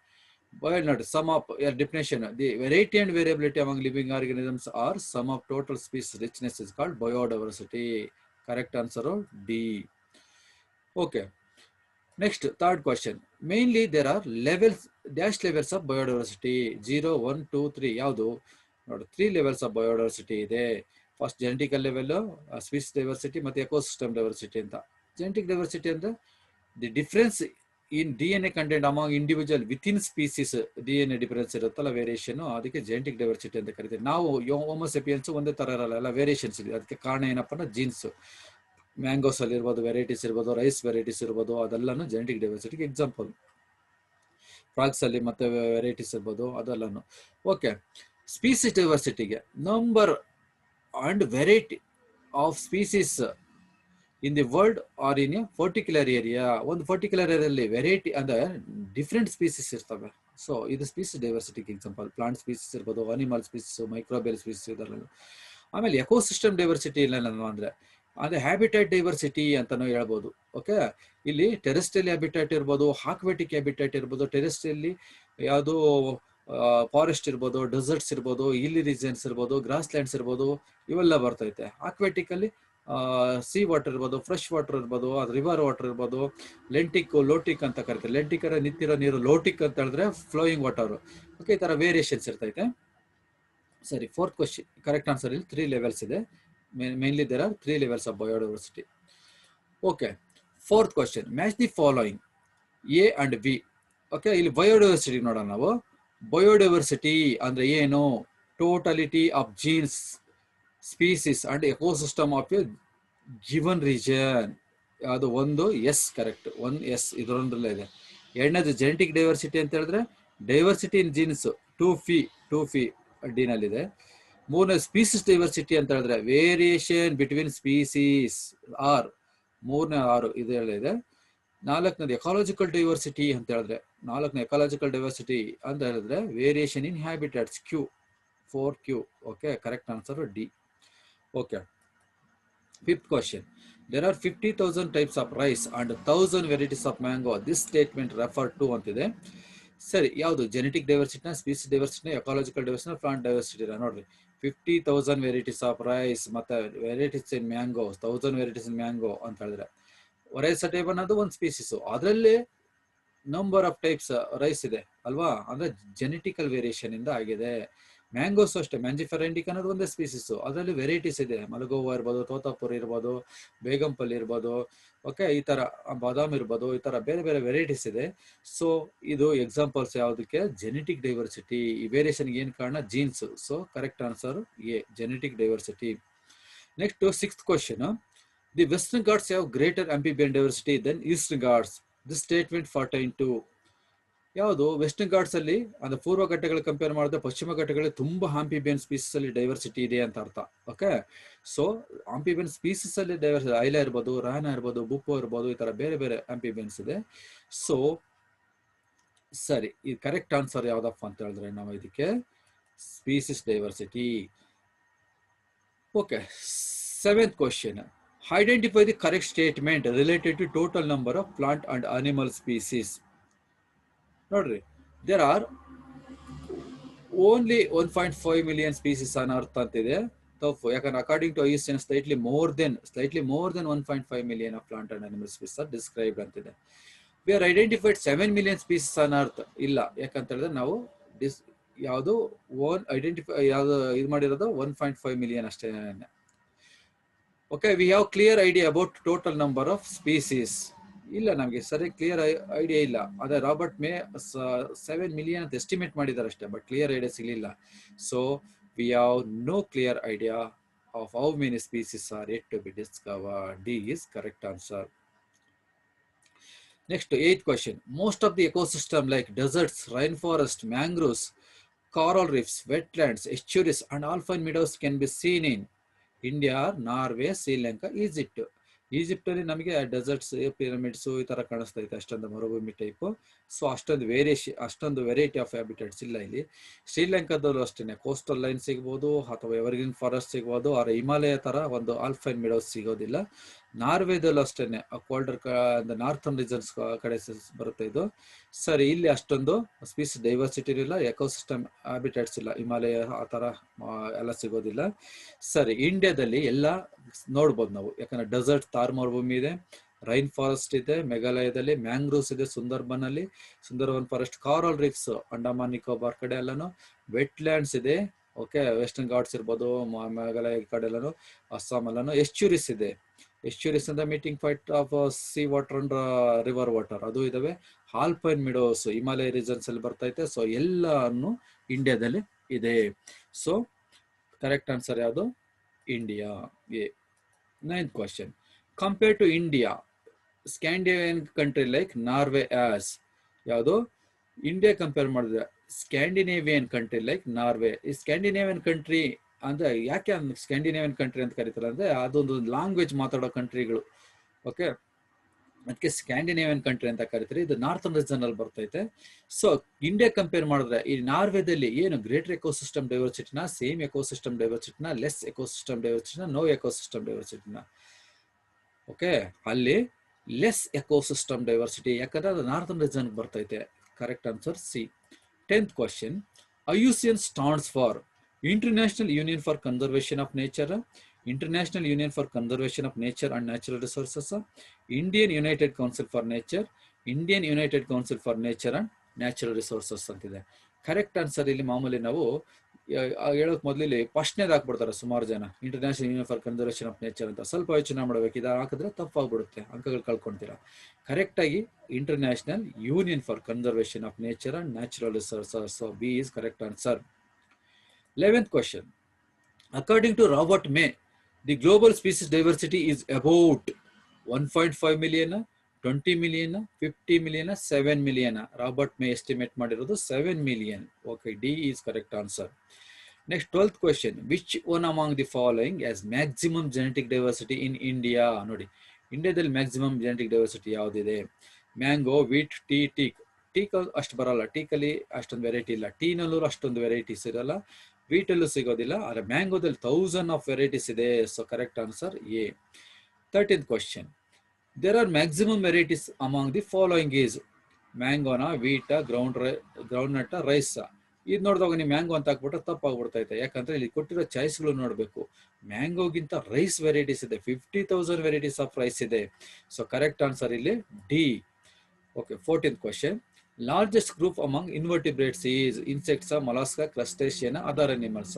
Sum of definition, the variety and variability among living organisms are sum of total species richness is called biodiversity. Correct answer D. Okay, next third question. Mainly there are dash levels of biodiversity 0, 1, 2, 3. ಯಾವುದು ನೋಡಿ, 3 levels of biodiversity ಇದೆ. ಫಸ್ಟ್ ಜೆನೆಟಿಕಲ್ ಲೆವೆಲ್, ಸ್ಪೀಸ್ ಡೈವರ್ಸಿಟಿ ಮತ್ತೆ ಎಕೋಸಿಸ್ಟಮ್ ಡೈವರ್ಸಿಟಿ ಅಂತ. ಜೆನೆಟಿಕ್ ಡೈವರ್ಸಿಟಿ ಅಂದ್ರೆ the difference in DNA content among individual within species. DNA difference ಇರುತ್ತಲ್ಲ, ವೇರಿಯೇಷನ್, ಅದಕ್ಕೆ ಜೆನೆಟಿಕ್ ಡೈವರ್ಸಿಟಿ ಅಂತ ಕರಿತೀವಿ. ನಾವು ಹೋಮೋಸೆಪಿಯನ್ಸ್ ಒಂದೇ ತರ ಇರಲ್ಲ, ಎಲ್ಲ ವೇರಿಯೇಷನ್ಸ್ ಇದೆ. ಅದಕ್ಕೆ ಕಾರಣ ಏನಪ್ಪ ಅಂದ್ರೆ ಜೀನ್ಸ್. ಮ್ಯಾಂಗೋಸ್ ಅಲ್ಲಿ ಇರ್ಬೋದು ವೆರೈಟೀಸ್ ಇರ್ಬೋದು, ರೈಸ್ ವೆರೈಟೀಸ್ ಇರ್ಬೋದು, ಅದೆಲ್ಲಾನು ಜೆನೆಟಿಕ್ ಡೈವರ್ಸಿಟಿಗೆ ಎಕ್ಸಾಂಪಲ್. ಫ್ರಾಗ್ಸ್ ಅಲ್ಲಿ ಮತ್ತೆ ವೆರೈಟೀಸ್ ಇರ್ಬೋದು, ಅದೆಲ್ಲಾನು. ಓಕೆ, ಸ್ಪೀಸೀಸ್ ಡೈವರ್ಸಿಟಿಗೆ number and variety of species in the world or in a particular area. ಒಂದು ಪರ್ಟಿಕ್ಯುಲರ್ ಏರಿಯಾದಲ್ಲಿ ವೆರೈಟಿ ಅಂದ್ರೆ ಡಿಫ್ರೆಂಟ್ ಸ್ಪೀಸೀಸ್ ಇರ್ತವೆ, ಸೊ ಇದು ಸ್ಪೀಸಿಸ್ ಡೈವರ್ಸಿಟಿಗೆ ಎಕ್ಸಾಂಪಲ್. ಪ್ಲಾಂಟ್ ಸ್ಪೀಸಿಸ್ ಇರ್ಬೋದು, ಅನಿಮಲ್ ಸ್ಪೀಸಿಸ್, ಮೈಕ್ರೋಬಿಯಲ್ ಸ್ಪೀಸಿಸ್ ಇದರಲ್ಲ. ಆಮೇಲೆ ಎಕೋಸಿಸ್ಟಮ್ ಡೈವರ್ಸಿಟಿ ಇಲ್ಲ ಅಂದ್ರೆ ಅದೇ ಹ್ಯಾಬಿಟೇಟ್ ಡೈವರ್ಸಿಟಿ ಅಂತಾನು ಹೇಳ್ಬೋದು. ಓಕೆ, ಇಲ್ಲಿ ಟೆರೆಸ್ಟ್ರಿಯಲ್ ಹ್ಯಾಬಿಟೇಟ್ ಇರ್ಬೋದು, ಆಕ್ವಾಟಿಕ್ ಹ್ಯಾಬಿಟೇಟ್ ಇರ್ಬೋದು. ಟೆರೆಸ್ಟ್ರಿಯಲ್ಲಿ ಯಾವುದು ಫಾರೆಸ್ಟ್ ಇರ್ಬೋದು, ಡೆಸರ್ಟ್ಸ್ ಇರ್ಬೋದು, ಹಿಲ್ಲಿ ರೀಜನ್ಸ್ ಇರ್ಬೋದು, ಗ್ರಾಸ್ ಲ್ಯಾಂಡ್ಸ್ ಇರ್ಬೋದು, ಇವೆಲ್ಲ ಬರ್ತೈತೆ. ಆಕ್ವಾಟಿಕ್ ಅಲ್ಲಿ ಸಿ ವಾಟರ್ ಇರ್ಬೋದು, ಫ್ರೆಶ್ ವಾಟರ್ ಇರ್ಬೋದು, ಅದು ರಿವರ್ ವಾಟರ್ ಇರ್ಬೋದು. ಲೆಂಟಿಕ್, ಲೋಟಿಕ್ ಅಂತ ಕರಿತಾರೆ. ಲೆಂಟಿಕ್ ಅಂದ್ರೆ ನಿಂತಿರೋ ನೀರು, ಲೋಟಿಕ್ ಅಂತ ಹೇಳಿದ್ರೆ ಫ್ಲೋಯಿಂಗ್ ವಾಟರ್. ಓಕೆ, ಈ ತರ ವೇರಿಯೇಷನ್ಸ್ ಇರ್ತೈತೆ. ಸರಿ, ಫೋರ್ತ್ ಕ್ವಶನ್ ಕರೆಕ್ಟ್ ಆನ್ಸರ್. ಇಲ್ಲಿ 3 ಲೆವೆಲ್ಸ್ ಇದೆ. Mainly there are 3 levels of biodiversity. Okay, fourth question, match the following A and B. Okay, ಇಲ್ಲಿ ಬಯೋಡೈವರ್ಸಿಟಿ ನೋಡೋಣ ನಾವು. ಬಯೋಡೈವರ್ಸಿಟಿ ಅಂದ್ರೆ ಏನು? Totality of genes, species and ecosystem of a given region. ಅದು ಒಂದು ಎಸ್, ಕರೆಕ್ಟ್, 1 ಎಸ್ ಇದರೊಂದರಲ್ಲೇ ಇದೆ. ಎರಡನೇದು ಜೆನೆಟಿಕ್ ಡೈವರ್ಸಿಟಿ ಅಂತ ಹೇಳಿದ್ರೆ ಡೈವರ್ಸಿಟಿ ಇನ್ ಜೀನ್ಸ್ 2 ಡಿ ನಲ್ಲಿದೆ. ಮೂರನೇ ಸ್ಪೀಸಿಸ್ ಡೈವರ್ಸಿಟಿ ಅಂತ ಹೇಳಿದ್ರೆ ವೇರಿಯೇಷನ್ ಬಿಟ್ವೀನ್ ಸ್ಪೀಸೀಸ್, ಆರ್, ಮೂರನೇ 6 ಇದರಲ್ಲಿದೆ. ನಾಲ್ಕನೇದು ಎಕಾಲಜಿಕಲ್ ಡೈವರ್ಸಿಟಿ ಅಂತ ಹೇಳಿದ್ರೆ, ಎಕಾಲಜಿಕಲ್ ಡೈವರ್ಸಿಟಿ ಅಂತ ಹೇಳಿದ್ರೆ variation in habitats, Q, 4Q. Okay, correct answer D. Okay, fifth question, there are 50,000 types of rice and 1,000 varieties of mango. This statement refer to ಅಂತಿದೆ. ಸರಿ, ಯಾವುದು ಜೆನೆಟಿಕ್ ಡೈವರ್ಸಿಟಿನ, ಸ್ಪೀಸಿಸ್ ಡೈವರ್ಸಿಟಿನ, ಎಕಾಲಜಿಕಲ್ ಡೈವರ್ಸಿಟಿನ, ಪ್ಲಾಂಟ್ ಡೈವರ್ಸಿಟಿ? ನೋಡ್ರಿ, 50,000 ವೆರೈಟೀಸ್ ಆಫ್ ರೈಸ್ ಮತ್ತೆ varieties in mango, 1,000 varieties in mango ಅಂತ ಹೇಳಿದ್ರೆ ರೈಸ್ ಟೈಪ್ ಅನ್ನೋದು ಒಂದು ಸ್ಪೀಸಿಸ್. ಅದರಲ್ಲಿ ನಂಬರ್ ಆಫ್ ಟೈಪ್ಸ್ ರೈಸ್ ಇದೆ ಅಲ್ವಾ, ಅಂದ್ರೆ ಜೆನೆಟಿಕಲ್ ವೇರಿಯೇಷನ್ ಇಂದ ಆಗಿದೆ. ಮ್ಯಾಂಗೋಸ್ ಅಷ್ಟೇ, ಮ್ಯಾಂಜಿಫೆರಾ ಇಂಡಿಕಾ ಅನ್ನೋದು ಒಂದೇ ಸ್ಪೀಸಿಸ್, ಅದರಲ್ಲಿ ವೆರೈಟೀಸ್ ಇದೆ. ಮಲಗೋವಾ ಇರ್ಬೋದು, ತೋತಾಪುರಿ ಇರ್ಬೋದು, ಬೇಗಂಪಲ್ಲಿ ಇರ್ಬೋದು, ಓಕೆ, ಈ ತರ ಬಾದಾಮ್ ಇರ್ಬೋದು, ಈ ತರ ಬೇರೆ ಬೇರೆ ವೆರೈಟೀಸ್ ಇದೆ. ಸೊ ಇದು ಎಕ್ಸಾಂಪಲ್ಸ್ ಯಾವುದಕ್ಕೆ? Genetic diversity. ಈ ವೇರಿಯೇಷನ್ಗೆ ಏನು ಕಾರಣ? Genes. So correct answer A, genetic diversity. Next, sixth question, the Western Ghats have greater amphibian diversity than Eastern Ghats. This statement pertain to ಯಾವುದು? ವೆಸ್ಟರ್ನ್ ಘಾಟ್ಸ್ ಅಲ್ಲಿ ಅಂದ್ರೆ ಪೂರ್ವ ಘಟ್ಟಗಳು ಕಂಪೇರ್ ಮಾಡಿದ್ರೆ ಪಶ್ಚಿಮ ಘಟ್ಟಗಳಲ್ಲಿ ತುಂಬಾ ಆಂಫಿಬಿಯನ್ ಸ್ಪೀಸೀಸ್ ಅಲ್ಲಿ ಡೈವರ್ಸಿಟಿ ಇದೆ ಅಂತ ಅರ್ಥ. ಓಕೆ, ಸೊ ಆಂಫಿಬಿಯನ್ ಸ್ಪೀಸೀಸ್ ಅಲ್ಲಿ ಡೈವರ್ಸಿಟಿ, ಐಲಾ ಇರ್ಬೋದು, ರಾನಾ ಇರ್ಬೋದು, ಬುಪ್ಪೋ ಇರ್ಬೋದು, ಈ ತರ ಬೇರೆ ಬೇರೆ ಆಂಫಿಬಿಯನ್ಸ್ ಇದೆ. ಸೊ ಸರಿ, ಈ ಕರೆಕ್ಟ್ ಆನ್ಸರ್ ಯಾವ್ದಪ್ಪ ಅಂತ ಹೇಳಿದ್ರೆ ನಾವು ಇದಕ್ಕೆ species diversity. Okay, seventh question, identify the correct statement related to total number of plant and animal species. ನೋಡ್ರಿ, there are only 1.5 million species ಅನ್ನೋ ಅರ್ಥ ಅಂತಿದೆ. ತಪ್ಪು, ಯಾಕಂದ್ರೆ according to IUCN slightly more than 1.5 million of plant and animal species are described ಅಂತಿದೆ. We are identified 7 million species ಅನ್ನೋ ಅರ್ಥ ಇಲ್ಲ. ಯಾಕಂತ ಹೇಳಿದ್ರೆ ನಾವು ಯಾವುದು ಯಾವ್ದು ಇದು ಮಾಡಿರೋದು 1.5 million ಅಷ್ಟೇ. Okay, we have clear idea about total number of species. ಇಲ್ಲ, ನಮಗೆ ಸರಿ ಕ್ಲಿಯರ್ ಐಡಿಯಾ ಇಲ್ಲ. ಅದೇ ರಾಬರ್ಟ್ ಮೇ 7 million ಅಂತ ಎಸ್ಟಿಮೇಟ್ ಮಾಡಿದ್ದಾರೆ ಅಷ್ಟೇ, ಬಟ್ ಕ್ಲಿಯರ್ ಐಡಿಯಾ ಸಿಗಲಿಲ್ಲ. So we have no clear idea of how many species are yet to be discovered. D is correct answer. Next, 8th question, most of the ecosystem like deserts, rainforest, mangroves, coral reefs, wetlands, estuaries and alpine meadows can be seen in India, Norway, Sri Lanka, Egypt. Egypt ಅಲ್ಲಿ ನಮಗೆ ಡೆಸರ್ಟ್ಸ್, ಪಿರಮಿಡ್ಸ್ ಈ ತರ ಕಾಣಿಸ್ತಾ ಇದೆ, ಅಷ್ಟೊಂದು ಮರುಭೂಮಿ ಟೈಪ್. ಸೊ ಅಷ್ಟೊಂದು ವೆರೈಟಿ ಆಫ್ ಹ್ಯಾಬಿಟೇಟ್ಸ್ ಇಲ್ಲ ಇಲ್ಲಿ. ಶ್ರೀಲಂಕಾದಲ್ಲೂ ಅಷ್ಟೇನೆ ಕೋಸ್ಟಲ್ ಲೈನ್ ಸಿಗ್ಬೋದು, ಅಥವಾ ಎವರ್ಗ್ರೀನ್ ಫಾರೆಸ್ಟ್ ಸಿಗ್ಬೋದು, ಆದ್ರೆ ಹಿಮಾಲಯ ತರ ಒಂದು ಆಲ್ಪೈನ್ ಮಿಡೋಸ್ ಸಿಗೋದಿಲ್ಲ. ನಾರ್ವೇದಲ್ಲೂ ಅಷ್ಟೇನೆ ಕೋಲ್ಡರ್ ನಾರ್ಥನ್ ರೀಜನ್ಸ್ ಕಡೆ ಬರುತ್ತೆ ಇದು. ಸರಿ, ಇಲ್ಲಿ ಅಷ್ಟೊಂದು ಸ್ಪೀಸ್ ಡೈವರ್ಸಿಟಿ ಇಲ್ಲ, ಎಕೋಸಿಸ್ಟಮ್ ಹ್ಯಾಬಿಟೇಟ್ಸ್ ಇಲ್ಲ, ಹಿಮಾಲಯ ಆ ತರ ಎಲ್ಲ ಸಿಗೋದಿಲ್ಲ. ಸರಿ, ಇಂಡಿಯಾದಲ್ಲಿ ಎಲ್ಲ ನೋಡ್ಬೋದು ನಾವು, ಯಾಕಂದ್ರೆ ಡೆಸರ್ಟ್ ತಾರ್ ಮರುಭೂಮಿ ಇದೆ, ರೈನ್ ಫಾರೆಸ್ಟ್ ಇದೆ, ಮೇಘಾಲಯದಲ್ಲಿ ಮ್ಯಾಂಗ್ರೋವ್ಸ್ ಇದೆ, Sundarban forest, coral reefs Andaman Nicobar ಕಡೆ ಎಲ್ಲಾನು, ವೆಟ್ ಲ್ಯಾಂಡ್ಸ್ ಇದೆ. ಓಕೆ, ವೆಸ್ಟರ್ನ್ ಘಾಟ್ಸ್ ಇರ್ಬೋದು, ಮೇಘಾಲಯ ಕಡೆ ಎಲ್ಲಾನು, ಅಸ್ಸಾಂ ಎಲ್ಲಾನು. ಎಸ್ಚುರೀಸ್ ಇದೆ. ಎಸ್ಚುರೀಸ್ ಅಂದ್ರೆ meeting point of C water and river water, ಅದು ಇದಾವೆ. ಆಲ್ಪೈನ್ ಮಿಡೋಸ್ ಹಿಮಾಲಯ ರೀಜನ್ಸ್ ಅಲ್ಲಿ ಬರ್ತೈತೆ. ಸೊ ಎಲ್ಲಾನು ಇಂಡಿಯಾದಲ್ಲಿ ಇದೆ. ಸೊ ಕರೆಕ್ಟ್ ಆನ್ಸರ್ ಯಾವುದು? India, A. 9th question, compared to India, Scandinavian country like Norway as ಯಾವುದು? ಇಂಡಿಯಾ ಕಂಪೇರ್ ಮಾಡಿದ್ರೆ ಸ್ಕ್ಯಾಂಡಿನೇವಿಯನ್ ಕಂಟ್ರಿ ಲೈಕ್ ನಾರ್ವೆ. ಈ ಸ್ಕ್ಯಾಂಡಿನೇವಿಯನ್ ಕಂಟ್ರಿ ಅಂದ್ರೆ ಯಾಕೆ ಸ್ಕ್ಯಾಂಡಿನೇವಿಯನ್ ಕಂಟ್ರಿ ಅಂತ ಕರೀತಾರೆ ಅಂದ್ರೆ ಅದೊಂದು ಲ್ಯಾಂಗ್ವೇಜ್ ಮಾತಾಡೋ ಕಂಟ್ರಿಗಳು. ಓಕೆ, ಅದಕ್ಕೆ ಸ್ಕ್ಯಾಂಡಿನೇವಿಯನ್ ಕಂಟ್ರಿ ಅಂತ ಕರಿತಾರೆ. ಇದು ನಾರ್ಥನ್ ರೀಜನ್ ಅಲ್ಲಿ ಬರ್ತೈತೆ. ಸೊ ಇಂಡಿಯಾ ಕಂಪೇರ್ ಮಾಡಿದ್ರೆ ಈ ನಾರ್ವೆದಲ್ಲಿ ಏನು ಗ್ರೇಟರ್ ಎಕೋಸಿಸ್ಟಮ್ ಡೈವರ್ಸಿಟಿನ, ಸೇಮ್ ಎಕೋಸಿಸ್ಟಮ್ ಡೈವರ್ಸಿಟಿನ, ಲೆಸ್ ಎಕೋಸಿಸ್ಟಮ್ ಡೈವರ್ಸಿಟಿನ, ನೋ ಎಕೋಸಿಸ್ಟಮ್ ಡೈವರ್ಸಿಟಿನ? ಓಕೆ, ಅಲ್ಲಿ ಲೆಸ್ ಎಕೋಸಿಸ್ಟಮ್ ಡೈವರ್ಸಿಟಿ, ಯಾಕಂದ್ರೆ ಅದು ನಾರ್ಥನ್ ರೀಜನ್ ಬರ್ತೈತೆ. Correct answer C. 10th question. IUCN stands for International Union for Conservation of Nature, International Union for Conservation of Nature and Natural Resources, Indian United Council for Nature, Indian United Council for Nature and Natural Resources ಅಂತಿದೆ. ಕರೆಕ್ಟ್ ಆನ್ಸರ್ ಇಲ್ಲಿ ಮಾಮೂಲಿ ನಾವು ಹೇಳೋಕೆ ಮೊದಲು ಇಲ್ಲಿ ಫಸ್ಟ್ನೇದು ಹಾಕ್ಬಿಡ್ತಾರೆ ಸುಮಾರು ಜನ, international union for conservation of nature ಅಂತ. ಸ್ವಲ್ಪ ಯೋಚನೆ ಮಾಡಬೇಕು, ಇದು ಹಾಕಿದ್ರೆ ತಪ್ಪಾಗ್ಬಿಡುತ್ತೆ, ಅಂಕಗಳು ಕಳ್ಕೊಳ್ತೀರಾ. ಕರೆಕ್ಟ್ ಆಗಿ international union for conservation of nature and natural resources. So B is correct answer. 11th question. According to Robert May, the global species diversity is about 1.5 million, 20 million, 50 million, 7 million. Robert May estimate ಮಾಡಿರೋದು 7 million. Okay, D is correct answer. Next, 12th question. Which one among the following has maximum genetic diversity in India? ನೋಡಿ, ಇಂಡಿಯಾದಲ್ಲಿ ಮ್ಯಾಕ್ಸಿಮಮ್ ಜೆನೆಟಿಕ್ ಡೈವರ್ಸಿಟಿ ಯಾವುದಿದೆ? Mango, wheat, teak. ಟೀಕ್ ಅಷ್ಟು ಬರಲ್ಲ, ಟೀಕಲ್ಲಿ ಅಷ್ಟೊಂದು ವೆರೈಟಿ ಇಲ್ಲ, ಟೀನಲ್ಲೂ ಅಷ್ಟೊಂದು ವೆರೈಟೀಸ್ ಇರಲ್ಲ, ವೀಟಲ್ಲೂ ಸಿಗೋದಿಲ್ಲ. ಆದರೆ ಮ್ಯಾಂಗೋದಲ್ಲಿ 1000 ಆಫ್ ವೆರೈಟೀಸ್ ಇದೆ. So correct answer A. 13th question. There are maximum varieties among the following is ಮ್ಯಾಂಗೋನ, ವೀಟ, ಗ್ರೌಂಡ್ನಟ್, ರೈಸ್. ಇದು ನೋಡಿದಾಗ ನೀವು ಮ್ಯಾಂಗೋ ಅಂತ ಹಾಕ್ಬಿಟ್ರೆ ತಪ್ಪಾಗ್ಬಿಡ್ತೈತೆ, ಯಾಕಂದ್ರೆ ಇಲ್ಲಿ ಕೊಟ್ಟಿರೋ ಚಾಯ್ಸ್ಗಳು ನೋಡಬೇಕು. ಮ್ಯಾಂಗೋಗಿಂತ ರೈಸ್ ವೆರೈಟೀಸ್ ಇದೆ, 50,000 ವೆರೈಟೀಸ್ ಆಫ್ ರೈಸ್ ಇದೆ. ಸೊ ಕರೆಕ್ಟ್ ಆನ್ಸರ್ ಇಲ್ಲಿ D. Okay, 14th question. Largest group among invertebrates is insects, mollusca, crustacean, other animals.